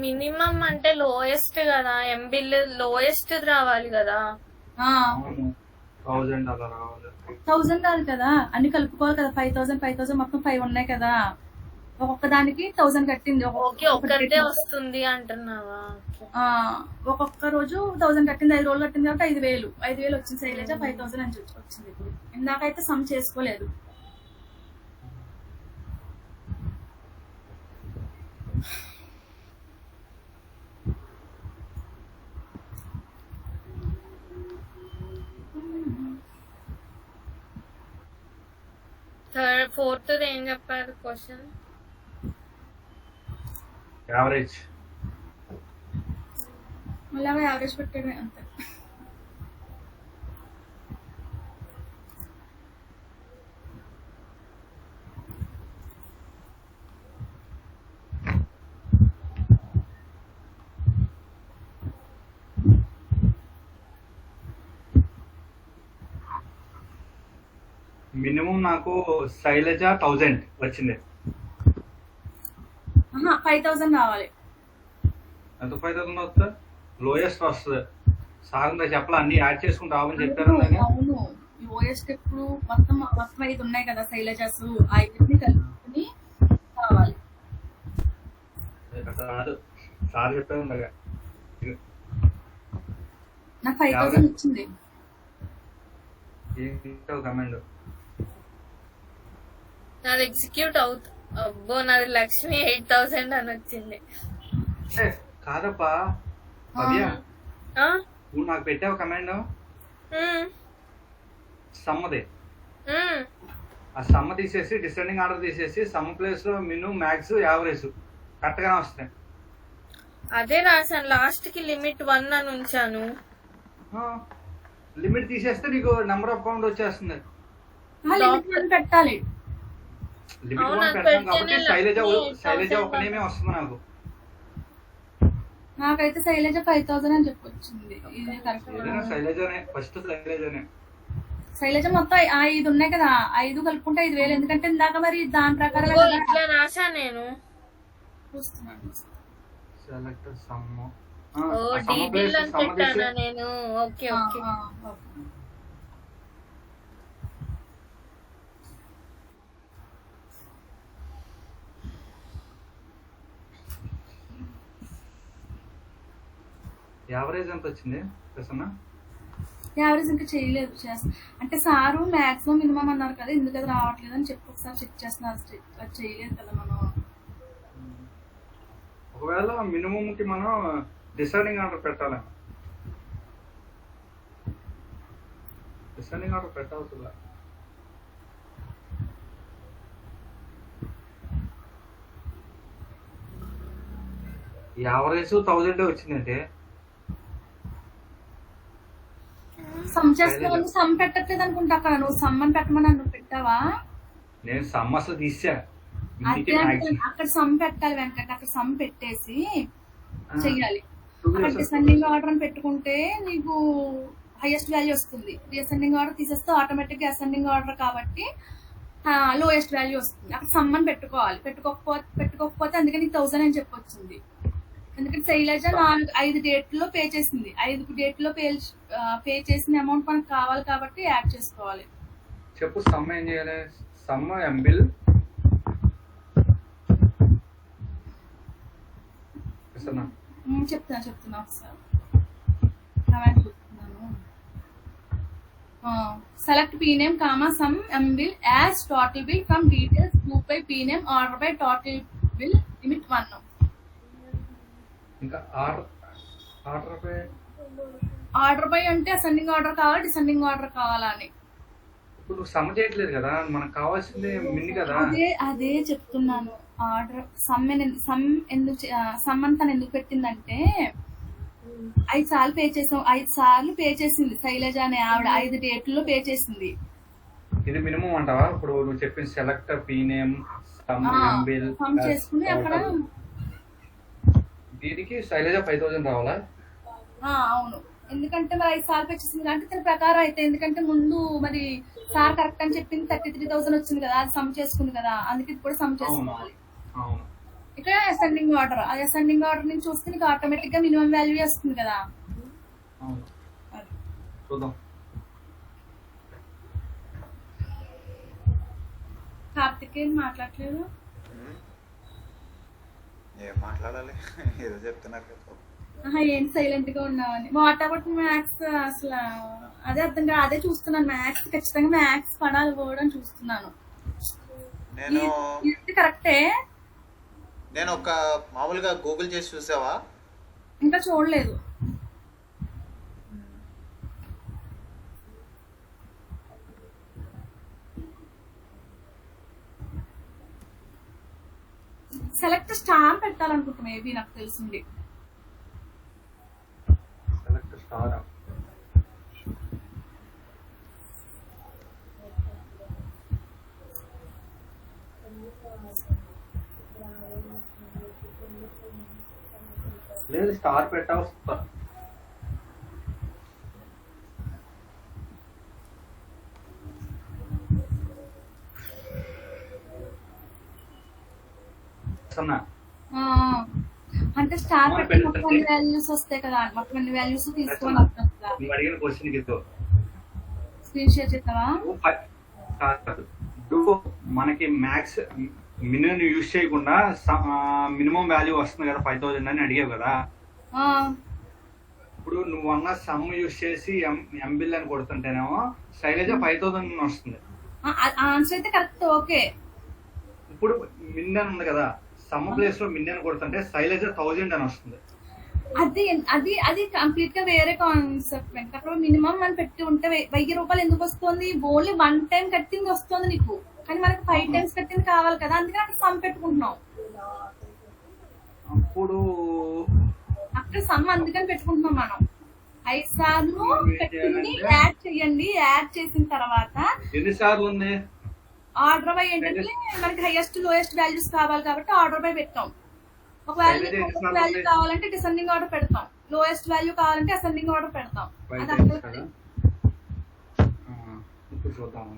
మినిమం అంటే లోయెస్ట్ కదా, ఎంబిల్ లోయెస్ట్ రావాలి కదా. 1000 అలా రావాలి. 1000 కాదు కదా, అన్ని కలుపుకోవాలి కదా. 5,000 మొత్తం 5 ఉన్నాయి కదా, ఒక్కొక్క దానికి 1000 కట్టింది. ఓకే, ఒక్కరిదే వస్తుంది అంటున్నావా? ఒక్కొక్క రోజు 1000 కట్టింది, 5 రోజులు కట్టింది కాబట్టి 5,000 వచ్చింది. శైలజ 5,000 అని వచ్చింది. ఇప్పుడు ఇందాకైతే సమ్ చేసుకోలేదు. ఫోర్త్ ఏం చెప్పారు క్వశ్చన్? యావరేజ్. మళ్ళీ యావరేజ్ పెట్టాడు అంతే. మినిమం నాకు శైలజ 1000 వచ్చింది. 5,000 రావాలి. ఎంత 5,000 వస్తుంది? లోయెస్ట్ వస్తుంది. సార్ చెప్పాలి అన్ని యాడ్ చేసుకుని రావని చెప్పారు. అవును, లోయెస్ట్ ఇప్పుడు మొత్తం 5 ఉన్నాయి కదా శైలజాస్, 5ని కలుపుకుని కావాలి. కాదు సార్ చెప్పారు నాకు 5,000 వచ్చింది. కమాండ్ నాది ఎగ్జిక్యూట్ అవుతుంది. అబ్బో, నాది లక్ష్మి 8,000 అని వచ్చింది. కాదప్పా భవ్య, నువ్వు నాకు పెట్టావు కమాండ్ సమ్మది. ఆ సమ్మ తీసేసి డిసెండింగ్ ఆర్డర్ తీసేసి సమ్ ప్లేస్ లో మినిమం మ్యాక్స్ యావరేజ్ కరెక్ట్ గానే వస్తాయి. అదే రాశాను, లాస్ట్ కి లిమిట్ 1 అని ఉంచాను. లిమిట్ తీసేస్తే నీకు నెంబర్ ఆఫ్ కౌంట్ వచ్చేస్తుంది. పెట్టాలి. లిమిట్ 1 పెడతాం కాబట్టి శైలజ ఒక నేమే వస్తుంది నాకు. నాకైతే శైలజ 5,000 అని చెప్పొచ్చింది. శైలజనే ఫస్ట్. శైలజ మొత్తం 5 ఉన్నాయి కదా, 5 కలుపుకుంటే 5,000. ఎందుకంటే ఇందాక మరి దాని ప్రకారం ఇట్లా రాసా నేను. చూస్తున్నాను. Select some. డీటెయిల్ అని పెట్టానా నేను? Okay okay. యావరేజ్ ఎంత వచ్చింది ప్రసన్న? యావరేజ్ ఇంకా చేయలేదు. అంటే సారు మాక్సిమం మినిమం అన్నారు కదా, ఎందుకు అది రావట్లేదు అని చెప్పి ఒకసారి చెక్ చేస్తున్నారు. అది చేయలేదు కదా మనం. ఒకవేళ మినిమం కి మనం డిసైడింగ్ ఆర్డర్ పెట్టాలి. డిసైడింగ్ ఆర్డర్ పెట్టాల్సిందా? యావరేజ్ 1000 వచ్చిందంటే సమ్ చేస్తున్నావు. సమ్ పెట్టట్లేదు అనుకుంటా అక్కడ. నువ్వు సమ్ అని పెట్టమని నువ్వు పెట్టావా? నేను సమ్ అసలు తీసా. అక్కడ సమ్ పెట్టాలి వెంకట. అక్కడ సమ్ పెట్టేసి చెయ్యాలి. అక్కడ డిసెండింగ్ ఆర్డర్ అని పెట్టుకుంటే నీకు హైయెస్ట్ వాల్యూ వస్తుంది. డిసెండింగ్ ఆర్డర్ తీసేస్తే ఆటోమేటిక్ గా అసెండింగ్ ఆర్డర్ కాబట్టి లోయెస్ట్ వాల్యూ వస్తుంది. అక్కడ సమ్ అని పెట్టుకోవాలి. పెట్టుకోకపోతే అందుకే నీకు 1000 అని చెప్పొచ్చింది. ఎందుకంటే శైలజ 5 డేట్లో పే చేసింది. 5 డేట్లో పే చేసిన అమౌంట్ మనకు కావాలి కాబట్టి యాడ్ చేసుకోవాలి. చెప్పు సమ్ ఏం చేయాలి? సమ్ ఎంబిల్ చెప్తున్నా ఒకసారి. Select P name comma some M bill as total bill from details group by P name order by total bill limit 1. ఇంకా ఆర్డర్ బై అంటే అసెండింగ్ ఆర్డర్ కావాలా డిసెండింగ్ ఆర్డర్ కావాలా అని. ఇప్పుడు నువ్వు సమ చేయట్లేదు కదా, మనకు కావాల్సింది మిన్ని కదా. అదే చెప్తున్నాను. ఆర్డర్ సమ్ ఎందుకు సమ్ అని తను ఎందుకు పెట్టిందంటే 5 సార్లు పే చేసాం, 5 సార్లు పే చేసింది శైలజ అనే ఆవిడ, 5 డేట్లలో పే చేసింది. ఇది మినిమం అంటావా? ఇప్పుడు నువ్వు చెప్పిన సెలెక్ట్ పీ నేమ్ సమ్ చేసుకుని అక్కడ దీనికి శైలజ 5,000 రావాలా? అవును, ఎందుకంటే మరి 5 సార్లు పే చేసింది అంటే దాని ప్రకారం అయితే, ఎందుకంటే ముందు మరి సార్ కరెక్ట్ అని చెప్పింది 33,000 వచ్చింది కదా, అది సమ్ చేసుకుంది కదా, అందుకే ఇది కూడా సమ్ చేసుకోవాలి. ఇక్కడ అసెండింగ్ ఆర్డర్, అది అసెండింగ్ ఆర్డర్ నుంచి చూస్తే నీకు ఆటోమేటిక్ గా మినిమం వాల్యూ వస్తుంది కదా. చూద్దాం. కార్తిక్ ఏం మాట్లాడలేదు. ఏం మాట్లాడాలి, ఏదో చెప్తున్నారు కదా. ఏంటి సైలెంట్ గా ఉన్నావని. వాట్ అబౌట్ మ్యాథ్స్ అసలు అదే అర్థం కాదు, అదే చూస్తున్నాను. మ్యాథ్స్ ఖచ్చితంగా మ్యాథ్స్ పడాలి వర్డ్ అని చూస్తున్నాను. ఇది కరెక్టే. నేను ఒక మామూలుగా గూగుల్ చేసి చూసావా? ఇంకా చూడలేదు. సెలెక్ట్ స్టార్ పెట్టాలనుకుంటా, మేబీ నాకు తెలిసింది. సెలెక్ట్ స్టార్ లేదు, స్టార్ పెట్టావు. అంటే స్టార్ పెట్టి మొత్తం అన్ని వాల్యూస్ వస్తాయి కదా, మొత్తం అన్ని వాల్యూస్ తీసుకోవాలి అర్థం కదా. అడిగిన క్వశ్చన్ కి స్క్రీన్ షేర్ చేస్తావా? మనకి మ్యాక్స్ మినిమం యూజ్ చేయకుండా మినిమం వాల్యూ వస్తుంది కదా 5,000 అని అడిగావు కదా. ఇప్పుడు నువ్వు అన్న సమ్ యూజ్ చేసి ఎంబిల్ అని కొడుతుంటేనేమో శైలజ 5,000 వస్తుంది. ఆన్సర్ అయితే కరెక్ట్, ఓకే. ఇప్పుడు మిన్ అని ఉంది కదా, సమ్ ప్లేస్ లో మిన్ అని కొడుతుంటే శైలజ 1,000 అని వస్తుంది. అది అది అది కంప్లీట్ గా వేరే కాన్సెప్ట్. అక్కడ మినిమం అని పెట్టి ఉంటే 1,000 రూపాయలు ఎందుకు వస్తుంది? ఓన్లీ 1 టైం కట్టింది వస్తుంది నీకు, కానీ మనకి 5 టైమ్స్ కట్టింది కావాలి కదా, అందుకని అక్కడ సమ్ పెట్టుకుంటున్నాం. అప్పుడు అక్కడ సమ్ అందుకని పెట్టుకుంటున్నాం మనం. 5 సార్లు పెట్టుకుని యాడ్ చేయండి. యాడ్ చేసిన తర్వాత ఎన్ని సార్లు ఉంది? ఆర్డర్ బై ఏంటంటే మనకి హైయెస్ట్ లోయెస్ట్ వాల్యూస్ కావాలి కాబట్టి ఆర్డర్ బై పెట్టాం. ఒక వాల్యూ కావాలంటే డిసెండింగ్ ఆర్డర్ పెడతాం, లోయెస్ట్ వాల్యూ కావాలంటే అసెండింగ్ ఆర్డర్ పెడతాం. ఇప్పుడు చూద్దాం.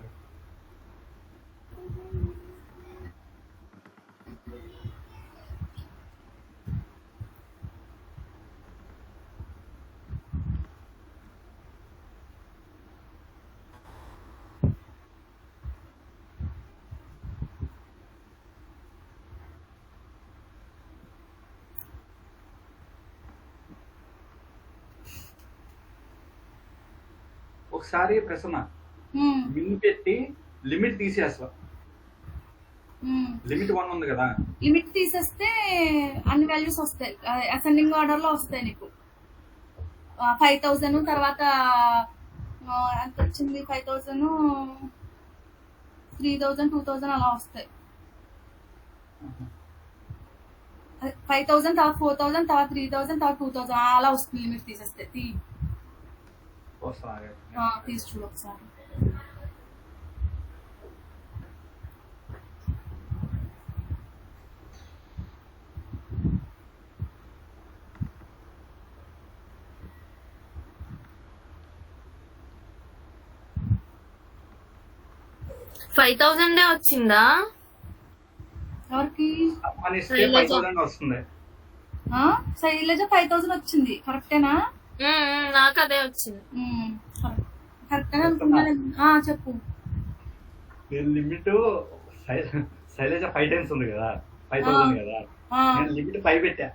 ఒకసారి ప్రసన్న మిన్ పెట్టి లిమిట్ తీసేస్తా. లిమిట్ 1 ఉంది కదా, లిమిట్ తీసేస్తే అన్ని వాల్యూస్ వస్తాయి, అసెండింగ్ ఆర్డర్ లో వస్తాయి నీకు. 5,000 తర్వాత ఎంత వచ్చింది? 5,000, 3,000, 2,000 అలా వస్తాయి. 5,000 తర్వాత 4,000 తర్వాత 3,000 తర్వాత 2,000 అలా వస్తుంది లిమిట్ తీసేస్తే. తీసి చూడు ఒకసారి. $5,000 వచ్చిందా? ఎవరికి? వస్తుంది. శైలజ 5,000 వచ్చింది, కరెక్టేనా? నాకు అదే వచ్చింది. కరెక్ట్ అనుకుంటున్నా. చెప్పు. లిమిట్ శైలజ 5 టైమ్స్ ఉంది కదా, 5,000 కదా, లిమిట్ 5 పెట్టా.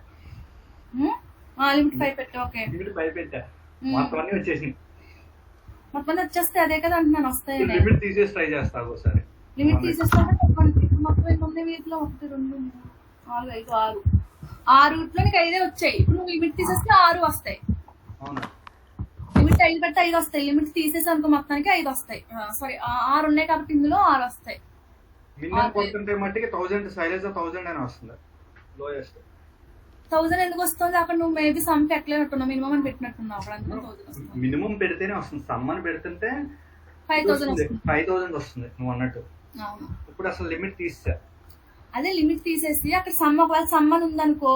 లిమిట్ 5 పెట్టా, ఓకే. లిమిట్ 5 పెట్టా, మొత్తం అన్ని వచ్చేసింది. మొత్తం వచ్చేస్తే అదే కదా అంటున్నాను వస్తాయని. లిమిట్ తీసేసి ట్రై చేస్తా ఒకసారి. లిమిట్ తీసేస్తాను మొత్తం ఎన్ని వీటిలో 1 2 3 4 5 6 వీటిలో నీకు 5 వచ్చాయి. ఇప్పుడు నువ్వు లిమిట్ తీసేస్తే 6 వస్తాయి. అవునా? లిమిట్ 5 పెడితే 5 వస్తాయి. లిమిట్ తీసేసి అనుకో మొత్తానికి 5 వస్తాయి. సారీ 6 ఉన్నాయి కాబట్టి ఇందులో 6 వస్తాయి. మినిమం కొడుతుంటే మట్టికి 1000 శైలజ 1000 అని వస్తుంది లోయెస్ట్. 1000 ఎందుకు వస్తుంది అక్కడ? నువ్వు మేబీ సమ్ పెట్టలేనట్టున్నావు, మినిమం అని పెట్టినట్టున్నావు అక్కడ. అందులో 1000 వస్తుంది. మినిమం పెడితేనే వస్తుంది. సమ్మని పెడుతుంటే 5000 వస్తుంది. 5000 వస్తుంది నువ్వు అన్నట్టు. అవును. ఇప్పుడు అసలు లిమిట్ తీసా. అదే లిమిట్ తీసేసి అక్కడ సమ్ ఒకవేళ సమ్ అని ఉందనుకో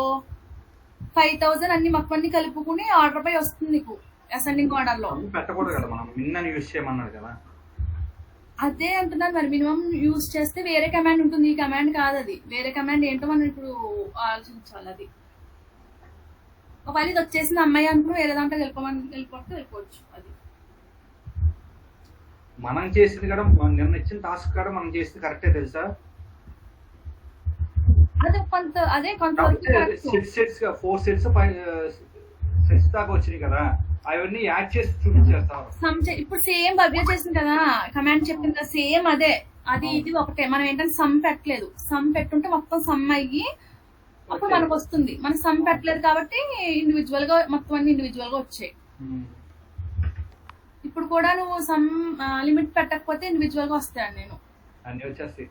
5000 అన్ని మొత్తం అన్ని కలుపుకుని ఆర్డర్ పై వస్తుంది నీకు అసెండింగ్ ఆర్డర్ లో. పెట్టకూడదు కదా మనం, మిన్ యూజ్ చేయమన్నాడు కదా. అదే అంటున్నాను మరి, మినిమం యూజ్ చేస్తే వేరే కమాండ్ ఉంటుంది, ఈ కమాండ్ కాదు అది. వేరే కమాండ్ ఏంటో మనం ఇప్పుడు ఆలోచించాలి. అది ఒకవేళ ఇది వచ్చేసింది అమ్మాయి అనుకుని వేరే దాంట్లో వెళ్ళిపోవచ్చు. అది మనం చేసింది కూడా నిన్న ఇచ్చిన టాస్క్ కూడా మనం చేసింది కరెక్టే తెలుసా? అదే కొంతవరకు సెట్స్ 4 సెట్స్ 5 సెట్స్ దాకా వచ్చినాయి కదా, అవన్నీ యాడ్ చేసి చూపించేస్తాం. ఇప్పుడు సేమ్ భవ్య చేసింది కదా కమాండ్ చెప్పింది కదా, సేమ్ అదే. అది ఇది ఒకటే. మనం ఏంటంటే సమ్ పెట్టలేదు. సమ్ పెట్టుంటే మొత్తం సమ్ అయ్యి అప్పుడు మనకు వస్తుంది. మనం సమ్ పెట్టలేదు కాబట్టి ఇండివిజువల్ గా మొత్తం అన్ని ఇండివిజువల్ గా వచ్చాయి. ఇప్పుడు కూడా నువ్వు సమ్ లిమిట్ పెట్టకపోతే ఇండివిజువల్ గా వస్తాను నేను అన్ని వచ్చేస్తాయి.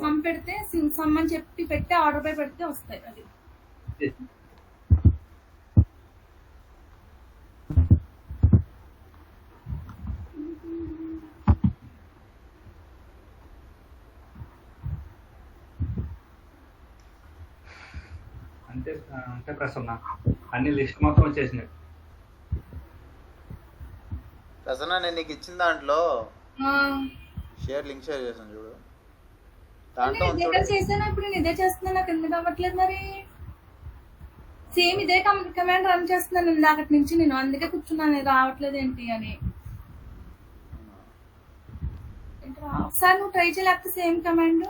సమ్ పెడితే సమ్ అని చెప్పి పెట్టి ఆర్డర్ పై పెడితే వస్తాయి. అది అంటే అంటే ప్రసన్న అన్ని లిస్ట్ మొత్తం వచ్చేసినాయి. ప్రసన్న నేను నీకు ఇచ్చిన దాంట్లో లింక్ షేర్ చేశాను చూడు. దాంట్లో చేసాను. ఇప్పుడు నేను ఇదే చేస్తున్నాను. నాకు ఎందుకు అవ్వట్లేదు మరి? సేమ్ ఇదే కమాండ్ రన్ చేస్తున్నాను ఇందాకటి నుంచి నేను. అందుకే కూర్చున్నాను రావట్లేదు ఏంటి అని. ఒకసారి నువ్వు ట్రై చేయలేకపోతే సేమ్ కమాండ్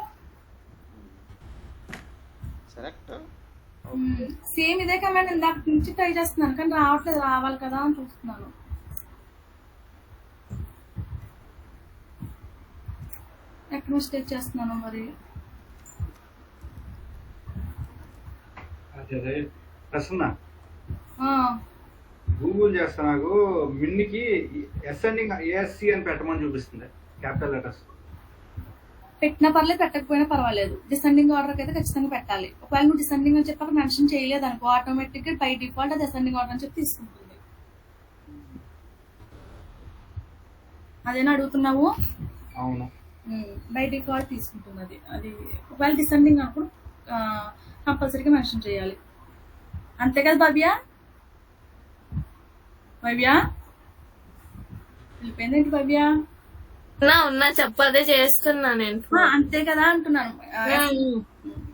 సేమ్ ఇదే కమాండ్ ఇందాకటి నుంచి ట్రై చేస్తున్నాను కానీ రావట్లేదు. రావాలి కదా అని చూస్తున్నాను. ఎక్కడ మిస్టేక్ చేస్తున్నాను మరి? అదే ప్రసన్న గూగుల్ చేస్తా, నాకు మిన్నికి అసెండింగ్ ఏఎస్సి అని పెట్టమని చూపిస్తుంది క్యాపిటల్ లెటర్స్. పెట్టినా పర్లేదు, పెట్టకపోయినా పర్వాలేదు. డిసెండింగ్ ఆర్డర్ అయితే ఖచ్చితంగా పెట్టాలి. ఒకవేళ నువ్వు డిసెండింగ్ అని చెప్పి మెన్షన్ చేయలేదు అనుకో ఆటోమేటిక్ గా బై డిఫాల్ట్ అది డిసెండింగ్ ఆర్డర్ అని చెప్పి తీసుకుంటుంది. అదేనా అడుగుతున్నావు? అవును, బై డిఫాల్ట్ తీసుకుంటుంది అది. అది ఒకవేళ డిసెండింగ్ అప్పుడు కంపల్సరీగా మెన్షన్ చేయాలి. అంతే కదా భవ్య? భవ్య వెళ్ళిపోయిందేంటి భవ్య? ఉన్నా చెప్పదే చేస్తున్నా నేను. అంతే కదా అంటున్నాను.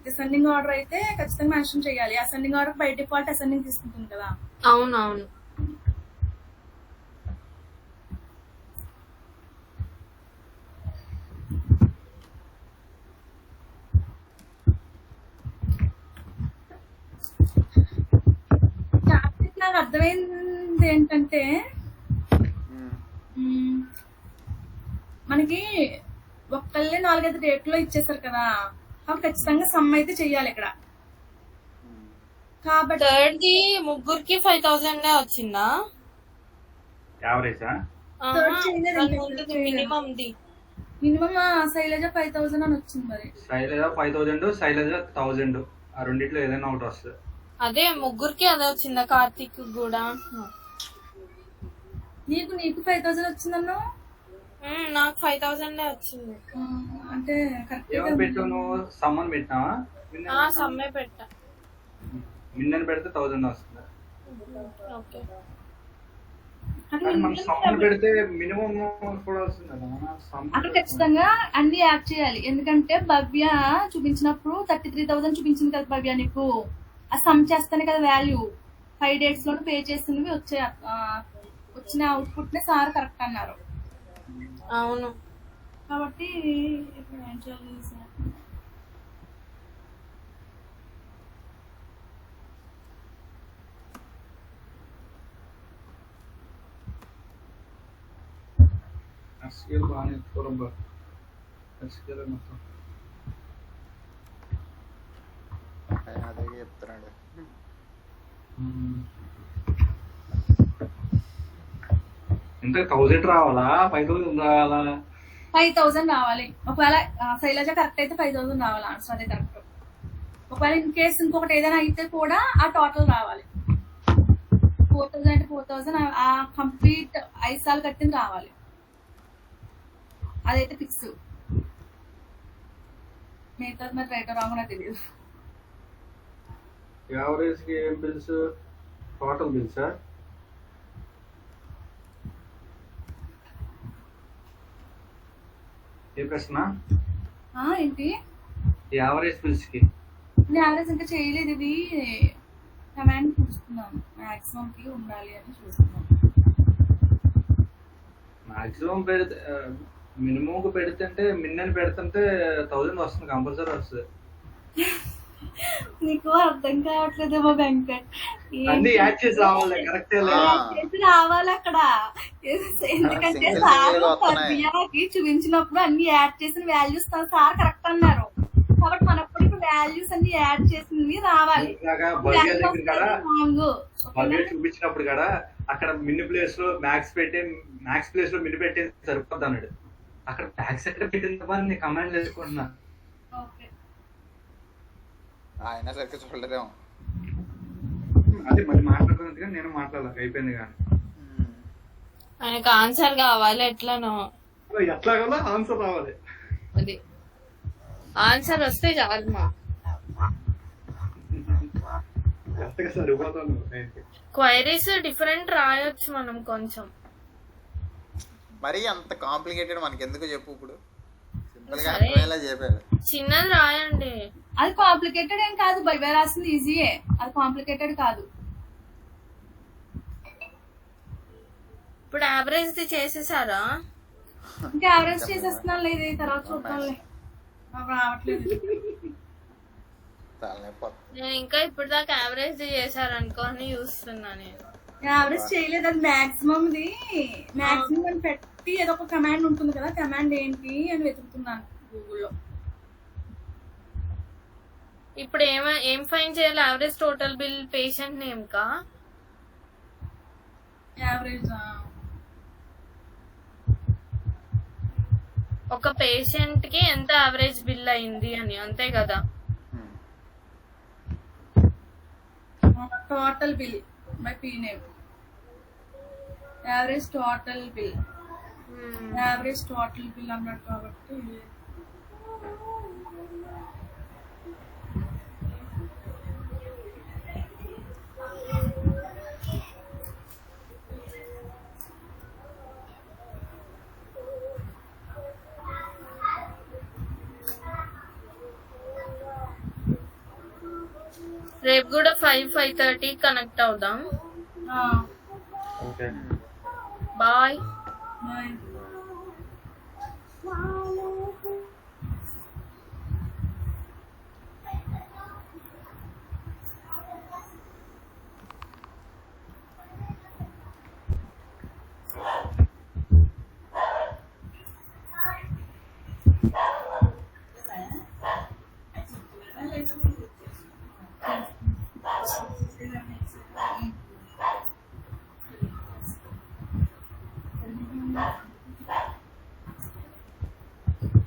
డిసెండింగ్ ఆర్డర్ అయితే ఖచ్చితంగా మెన్షన్ చేయాలి. Ascending order by default ascending తీసుకుంటుంది కదా. అవునవును. నాకు అర్థమైంది ఏంటంటే మనకి ఒక్కళ్ళే 4-5 డేట్లో ఇచ్చేసారు కదా, కాబట్టి ఖచ్చితంగా సమ్ అయితే చెయ్యాలి ఇక్కడ. కాబట్టి థర్డ్కి ముగ్గురికి 5000 వచ్చిందా? యావరేజా? మినిమం శైలజ 5000 అని వచ్చింది. మరి శైలజ 5000, శైలజ 1000, ఆ రెండిట్లో ఏదైనా ఒకటి వస్తుంది. అదే ముగ్గురికి అదే వచ్చిందా? కార్తీక్ కూడా నీకు 5000 వచ్చిందన్నా? నాకు 5000 వచ్చింది. అంటే ఏమని పెట్టావు నువ్వు? సమ్మని పెట్టినావా? సమ్మే పెట్టా. మిన్నని పెడితే 1000 వస్తుంది. ఓకే. మనం సమ్మని పెడితే మినిమం కూడా వస్తుంది కదా. అక్కడ ఖచ్చితంగా అన్ని యాడ్ చేయాలి. ఎందుకంటే భవ్య చూపించినప్పుడు 33,000 చూపించింది కదా భవ్య నీకు. ఆ సమ్ చేస్తానే కదా వాల్యూ. 5 days లోనే పే చేసినవి వచ్చే వచ్చిన అవుట్పుట్ నే సార్ కరెక్ట్ అన్నారు. అవును. కాబట్టి ఇప్పుడు ఏం చేయాలి? ఎస్కేల్ బాగానే ఎత్తుకోవడం బా ఎస్కేల్ మొత్తం అదే చెప్తున్నాడు. ఎంత 1000 రావాలా 5000 రావాలా? 5000 రావాలి. ఒకవేళ శైలజ కరెక్ట్ అయితే 5000 రావాలి. ఆన్సర్ అదే కరెక్ట్. ఒకవేళ ఇన్ కేసు ఇంకొకటి ఏదైనా అయితే కూడా ఆ టోటల్ రావాలి. 4000 అంటే 4000 ఆ కంప్లీట్ 5 సార్లు కట్టింది రావాలి. అదైతే ఫిక్స్. మిగతా మరి రైట్ రాంగ్ నాకు తెలియదు. యావరేజ్ కి ఏం బిల్స్? టోటల్ బిల్సా? ఏ ప్రశ్న? ఏంటి యావరేజ్ బిల్స్ కి నేను యావరేజ్ ఇంకా చేయలేదు. ఇది కమాండ్ చూస్తున్నాను. మాక్సిమం కి ఉండాలి అని చూస్తున్నాను. మాక్సిమం పెడితే మినిమం కు పెడితే మిన్నని పెడుతుంటే 1000 వస్తుంది, కంపల్సరీ వస్తుంది. నీకు అర్థం కావట్లేదేమో వెంకట్. అన్ని యాడ్ చేసి రావాలి, కరెక్టే రావాలి అక్కడ. ఎందుకంటే సార్ పద్యాకి చూపించినప్పుడు అన్ని యాడ్ చేసిన వాల్యూస్ సార్ కరెక్ట్ అన్నారు. కాబట్టి మనప్పుడు వాల్యూస్ అన్ని యాడ్ చేసినవి రావాలి. చూపించినప్పుడు కదా అక్కడ మిన్ని ప్లేస్ లో మ్యాక్స్ ప్లేస్ లో మిన్ని పెట్టే సరిపోద్ది అన్నాడు. అక్కడ మ్యాక్స్ ఎక్కడ పెట్టింది కమాండ్ వేసుకుంటున్నా. ఆయన సరిగ్గా చూడలేదేమో. అదే మరి మాట్లాడుకున్నట్టుగా నేను మాట్లాడాలి, అయిపోయింది కానీ ఆయనకు ఆన్సర్ కావాలి. ఎట్లానో ఎట్లా కదా ఆన్సర్ రావాలి. అది ఆన్సర్ వస్తే చాలు. మా సరిపోతాను. క్వైరీస్ డిఫరెంట్ రాయొచ్చు మనం కొంచెం. మరి అంత కాంప్లికేటెడ్ మనకి ఎందుకు చెప్పు. ఇప్పుడు సింపుల్ గా అర్థమయ్యేలా చెప్పాడు. చిన్నది రాయండి. అది కాంప్లికేటెడ్ ఏం కాదు. బైబిల్ రాసింది ఈజీయే. అది కాంప్లికేటెడ్ కాదు. ఇప్పుడు యావరేజ్ చేసేసారా? ఇంకా యావరేజ్ చేసేస్తున్నాను లేదు, తర్వాత చూద్దాంలే. రావట్లేదు. నేను ఇంకా ఇప్పుడు దాకా యావరేజ్ చేశారనుకో అని చూస్తున్నా. నేను యావరేజ్ చేయలేదు. అది మాక్సిమం అని పెట్టి ఏదో ఒక కమాండ్ ఉంటుంది కదా, కమాండ్ ఏంటి అని వెతుకుతున్నాను గూగుల్లో. ఇప్పుడు ఏం ఫైన్ చేయాలి? Average total bill patient name కా? యావరేజ్ ఒక పేషెంట్ కి ఎంత యావరేజ్ బిల్ అయింది అని, అంతే కదా? Total bill by P name. Average total bill. Average total bill అన్నాడు కాబట్టి రేపు కూడా 5:30 కనెక్ట్ అవుదాం. బాయ్.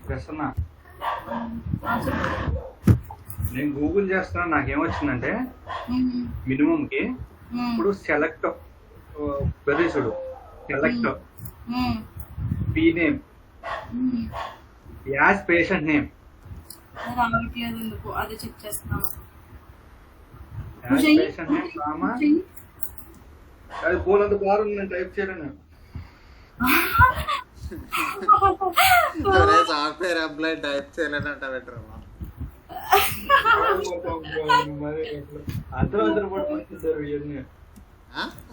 ప్రసన్న, నేను గూగుల్ చేస్తున్నా. నాకేమొచ్చిందంటే మినిమం కి ఇప్పుడు సెలెక్ట్ చూడు, select P name as patient name. రావట్లేదు ఎందుకు, అదే చెక్ చేస్తున్నాను. యాజ్ పేషెంట్ నేమ్ కామా అది పోలంత బారు నేను టైప్ చేయలేను. సాఫ్ట్వేర్ అప్లై టైప్ చేయలేదంట బెటర్.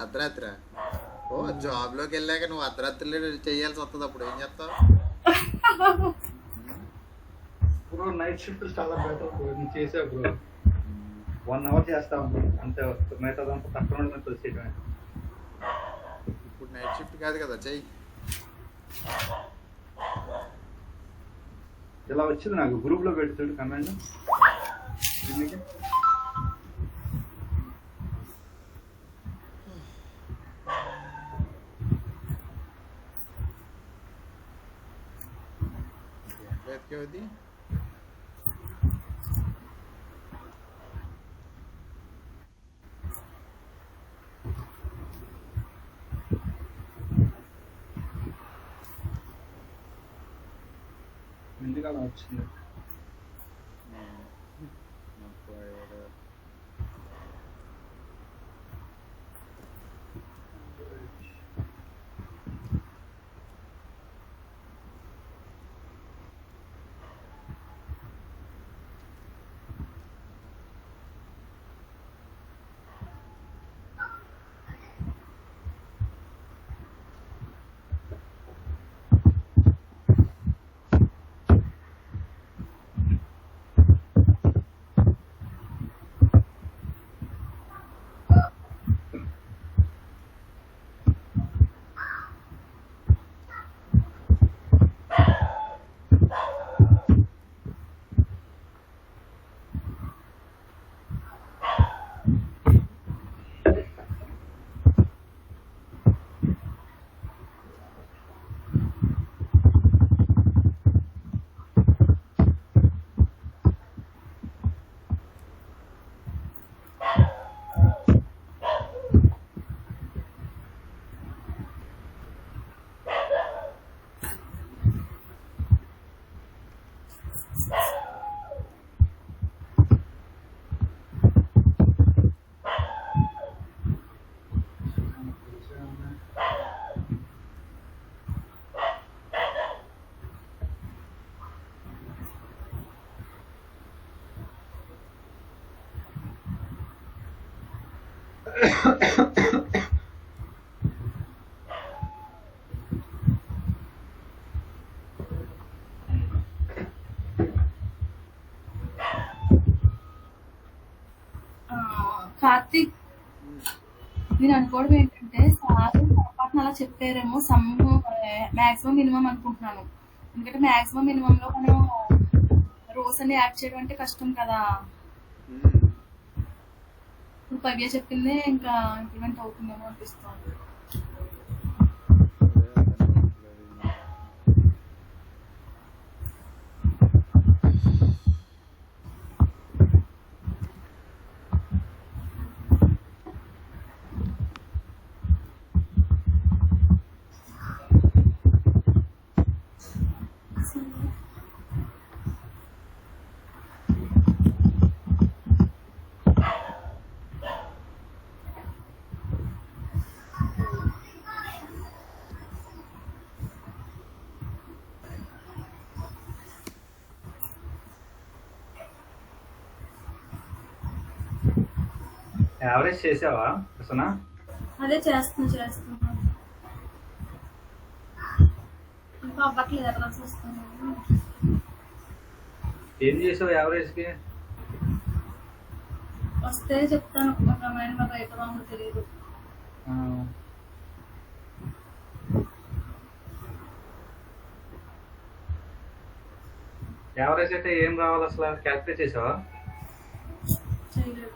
అర్ధరాత్రి ఓ జాబ్ లోకి వెళ్ళాక నువ్వు అర్ధరాత్రి చేయాల్సి వస్తుంది. అప్పుడు ఏం చేస్తావు? బ్రో నైట్ షిఫ్ట్ చాలా బెటర్ బ్రో. నేను చేసా బ్రో, 1 hour చేస్తా అంతే. మిగతాదంతా తక్కువ వచ్చేయటమే. ఇప్పుడు నైట్ షిఫ్ట్ కాదు కదా, చెయ్యి. ఇలా వచ్చింది నాకు గ్రూప్ లో పెడుతాడు కమాండ్. వెతికేది ఎందుకు అలా వచ్చింది? కార్తీక్, నేను అనుకోవడం ఏంటంటే సార్ పొరపాటున అలా చెప్పారేమో, సమ్ మాక్సిమం మినిమం అనుకుంటున్నాను. ఎందుకంటే మాక్సిమం మినిమం లో మనం రోస్ అని యాడ్ చేయడం అంటే కష్టం కదా. ఇప్పుడు పవ్య చెప్పిందే ఇంకా ఇంప్లిమెంట్ అవుతుందేమో అనిపిస్తుంది. యావరేజ్ చేసావా అసలు? అదే చేస్తున్నా ఇంకా అవ్వట్లేదు, ఎర్రర్స్ వస్తున్నాయి. ఏం చేసావు యావరేజ్ కి? వస్తే చెప్తాను, మరి రైట్ రాంగ్ తెలియదు. యావరేజ్ అయితే ఏం రావాలి అసలు? క్యాల్కులేట్ చేసావా? చేయలేదు.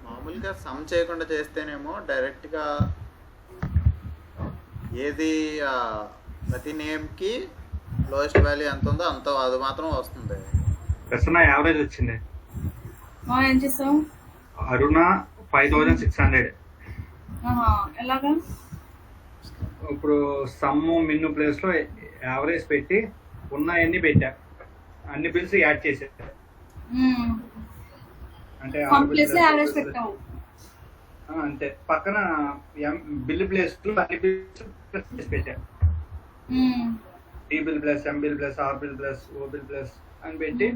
మామూలుగా సమ్ చేయకుండా చేస్తేనేమో డైరెక్ట్గా ఏది ప్రతి నేమ్కి లోయెస్ట్ వాల్యూ ఎంత ఉందో అంత అది మాత్రం వస్తుంది. ప్రసన్న యావరేజ్ వచ్చింది. ఏం చేసావు? అరుణ 5600. ఎలాగా? ఇప్పుడు సమ్ మిన్ను ప్లేస్ లో యావరేజ్ పెట్టి ఉన్నాయన్ని పెట్టా, అన్ని బిల్స్ యాడ్ చేసా. అంటే యావరేజ్ పెట్టావు అంతే. పక్కన బిల్ ప్లేస్ లో అన్ని బిల్స్ పెట్టా. D bill plus M bill plus R bill plus O bill plus అని పెట్టి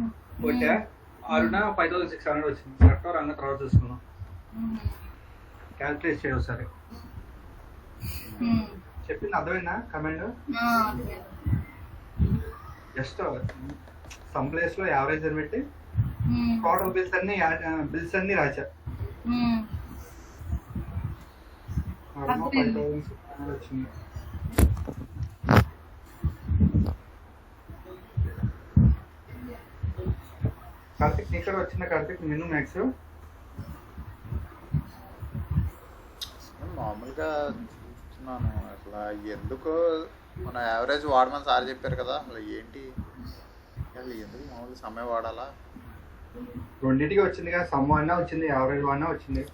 కొట్టా. అరుణ 5600 వచ్చింది. కరెక్ట్ రంగ తర్వాత చూసుకున్నాం. క్యాల్కులేట్ చేయడం సరే చెప్పింది అర్థమైందా కమాండ్? జస్ట్ సమ్ ప్లేస్ లో యావరేజ్ అని పెట్టి టోటల్ బిల్స్ అన్ని రాచా. అరుణ 5600 వచ్చింది. కార్తిక్ ఇక్కడ వచ్చిందా? కార్తిక్ మినిమం మ్యాక్స్ మామూలుగా చూస్తున్నాను. అసలు ఎందుకు మన యావరేజ్ వాడమని సార్ చెప్పారు కదా, అసలు ఏంటి అసలు ఎందుకు మామూలు సమయం వాడాలా? రెండింటికి వచ్చింది కదా, సమ్ అన్నా వచ్చింది, యావరేజ్ అన్నా వచ్చింది.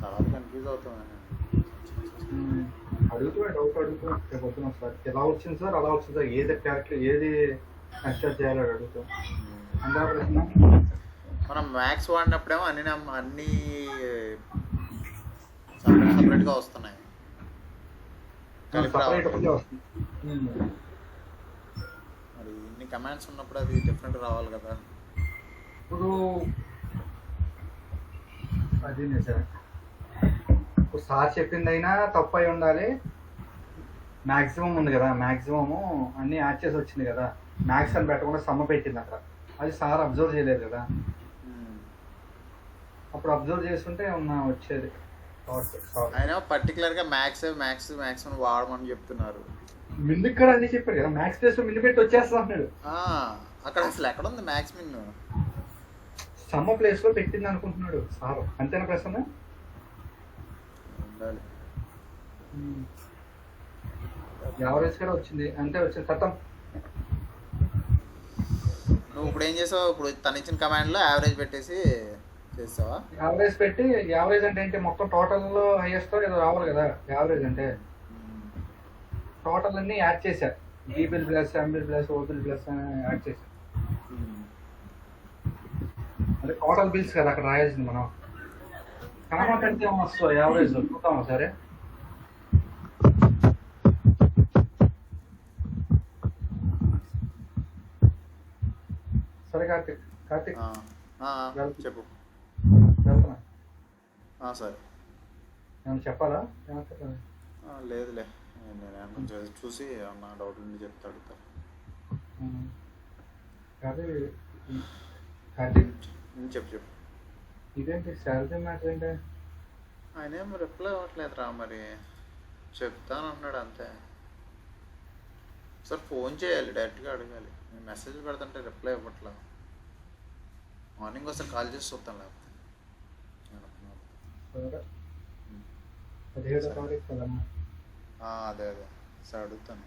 తర్వాత కన్ఫ్యూజ్ అవుతాను. అడుగుతున్నా డౌట్ అడుగుతున్నా రేపు సార్ ఎలా వచ్చింది సార్ అలా వచ్చింది సార్, ఏది క్యారెక్టర్ ఏది కన్సిడర్ చేయాలో అడుగుతాం. అంతా ప్రశ్న మనం మ్యాథ్స్ వాడినప్పుడేమో అన్ని సపరేట్గా వస్తున్నాయి. సపరేట్ ఒకటే వస్తుంది. మరి ఇన్ని కమాండ్స్ ఉన్నప్పుడు అది డిఫరెంట్ రావాలి కదా. ఇప్పుడు అది నిజమే. ఇప్పుడు సార్ చెప్పిందైనా తప్పు అయి ఉండాలి. మ్యాక్సిమం ఉంది కదా, మ్యాక్సిమము అన్ని యాడ్ చేసి వచ్చింది కదా, మ్యాక్స్ అని పెట్టకుండా సమ్మ పెట్టింది అక్కడ. అది సార్ అబ్జర్వ్ చేయలేదు కదా, అప్పుడు అబ్జర్వ్ చేస్తుంటే వచ్చేది. ఆయన పర్టికులర్గా మ్యాథ్స్ వాడమని చెప్తున్నారు. మిన్ ఇక్కడ అన్ని చెప్పారు కదా, మ్యాక్స్ టెస్ట్ మిన్ పెట్టి వచ్చేస్తా అన్నాడు. అక్కడ అసలు ఎక్కడ ఉంది మ్యాథ్స్ మిన్? సమ్మ ప్లేస్ లో పెట్టింది అనుకుంటున్నాడు సార్. అంతేనా ప్రశ్న? ఉండాలి. యావరేజ్ కూడా వచ్చింది, అంతే వచ్చింది ఖతం. నువ్వు ఇప్పుడు ఏం చేసావు? ఇప్పుడు తను ఇచ్చిన కమాండ్లో యావరేజ్ పెట్టేసి చేస్తావా? యావరేజ్ పెట్టి, యావరేజ్ అంటే ఏంటి, మొత్తం టోటల్ లో హైయెస్ట్ ఏదో రావాలి కదా. యావరేజ్ అంటే టోటల్ అన్ని యాడ్ చేశారు. ఈ bill plus M bill plus O bill plus add చేశారు. అంటే టోటల్ బిల్స్ కదా అక్కడ రాయాల్సింది. మనం కనమాట అంటే ఏమో వస్తుంది యావరేజ్ చూద్దామా సరే. సరే కార్తిక్ చెప్పు. వెళ్తున్నా. సరే ఏమన్నా చెప్పాలా? లేదులే, నేను కొంచెం చూసి నా డౌట్ నుండి చెప్తా అడుగుతా. చెప్పు. ఇదేంటి శాలరీ మ్యాటర్ ఏంటి? ఆయన ఏం రిప్లై అవ్వట్లేదురా, మరి చెప్తాను అన్నాడు అంతే. సార్ ఫోన్ చేయాలి, డైరెక్ట్గా అడగాలి. నేను మెసేజ్ పెడతాంటే రిప్లై ఇవ్వట్లా. మార్నింగ్ ఒకసారి కాల్ చేసి చూస్తాను లేకపోతే. 17వ తారీఖు కదమ్మా. అదే సార్ అడుగుతాను.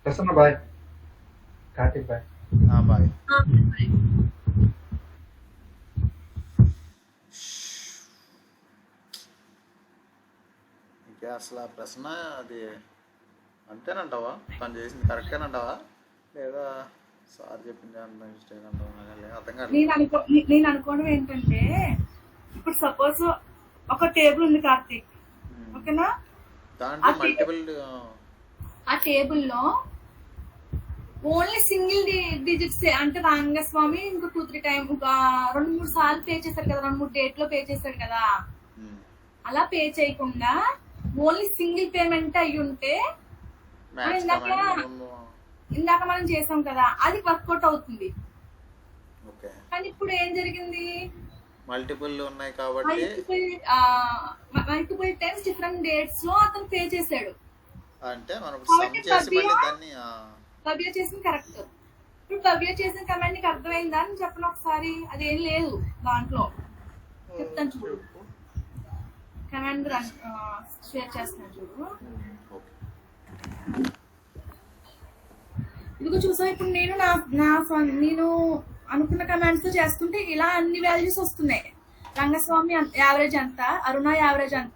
Prasanna bye. Karthik bye. Bye. ఇంకా అసలు ఆ ప్రశ్న అది అంతేనంటావా? తను చేసింది కరెక్టేనంటావా లేదా సార్ చెప్పింది అర్థం కాదు. నేను అనుకోవడం ఏంటంటే, ఇప్పుడు సపోజ్ ఒక టేబుల్ ఉంది కార్తీక్, ఓకేనా? దాంట్లో మల్టిపుల్ ఆ టేబుల్ లో ఓన్లీ సింగిల్ డిజిట్స్ అంటే రంగస్వామి ఇంకా 2-3 టైం ఒక 2-3 సార్లు పే చేశారు కదా, 2-3 డేట్ లో పే చేశాడు కదా. అలా పే చేయకుండా ఓన్లీ సింగిల్ పేమెంట్ అయ్యి ఉంటే ఇందాక మనం చేసాం కదా, అది వర్కౌట్ అవుతుంది. కానీ ఇప్పుడు ఏం జరిగింది, మల్టిపుల్ ఉన్నాయి కాబట్టి మల్టిపుల్ టైమ్స్ డిఫరెంట్ డేట్స్ లో అతను పే చేశాడు. అంటే మనం సమ్ చేసి మళ్ళీ దాన్ని భవ్య చేసిన కరెక్ట్. ఇప్పుడు భవ్య చేసిన కమాండ్ నీకు అర్థమైందా అని చెప్పను ఒకసారి. అదేం లేదు దాంట్లో, చెప్తాను చూడు. కమాండ్ షేర్ చేస్తున్నాను చూడు. ఇదిగో చూసా, ఇప్పుడు నేను నేను అనుకున్న కమాండ్స్ తో చేస్తుంటే ఇలా అన్ని వాల్యూస్ వస్తున్నాయి. రంగస్వామి యావరేజ్ అంత, అరుణ యావరేజ్ అంత.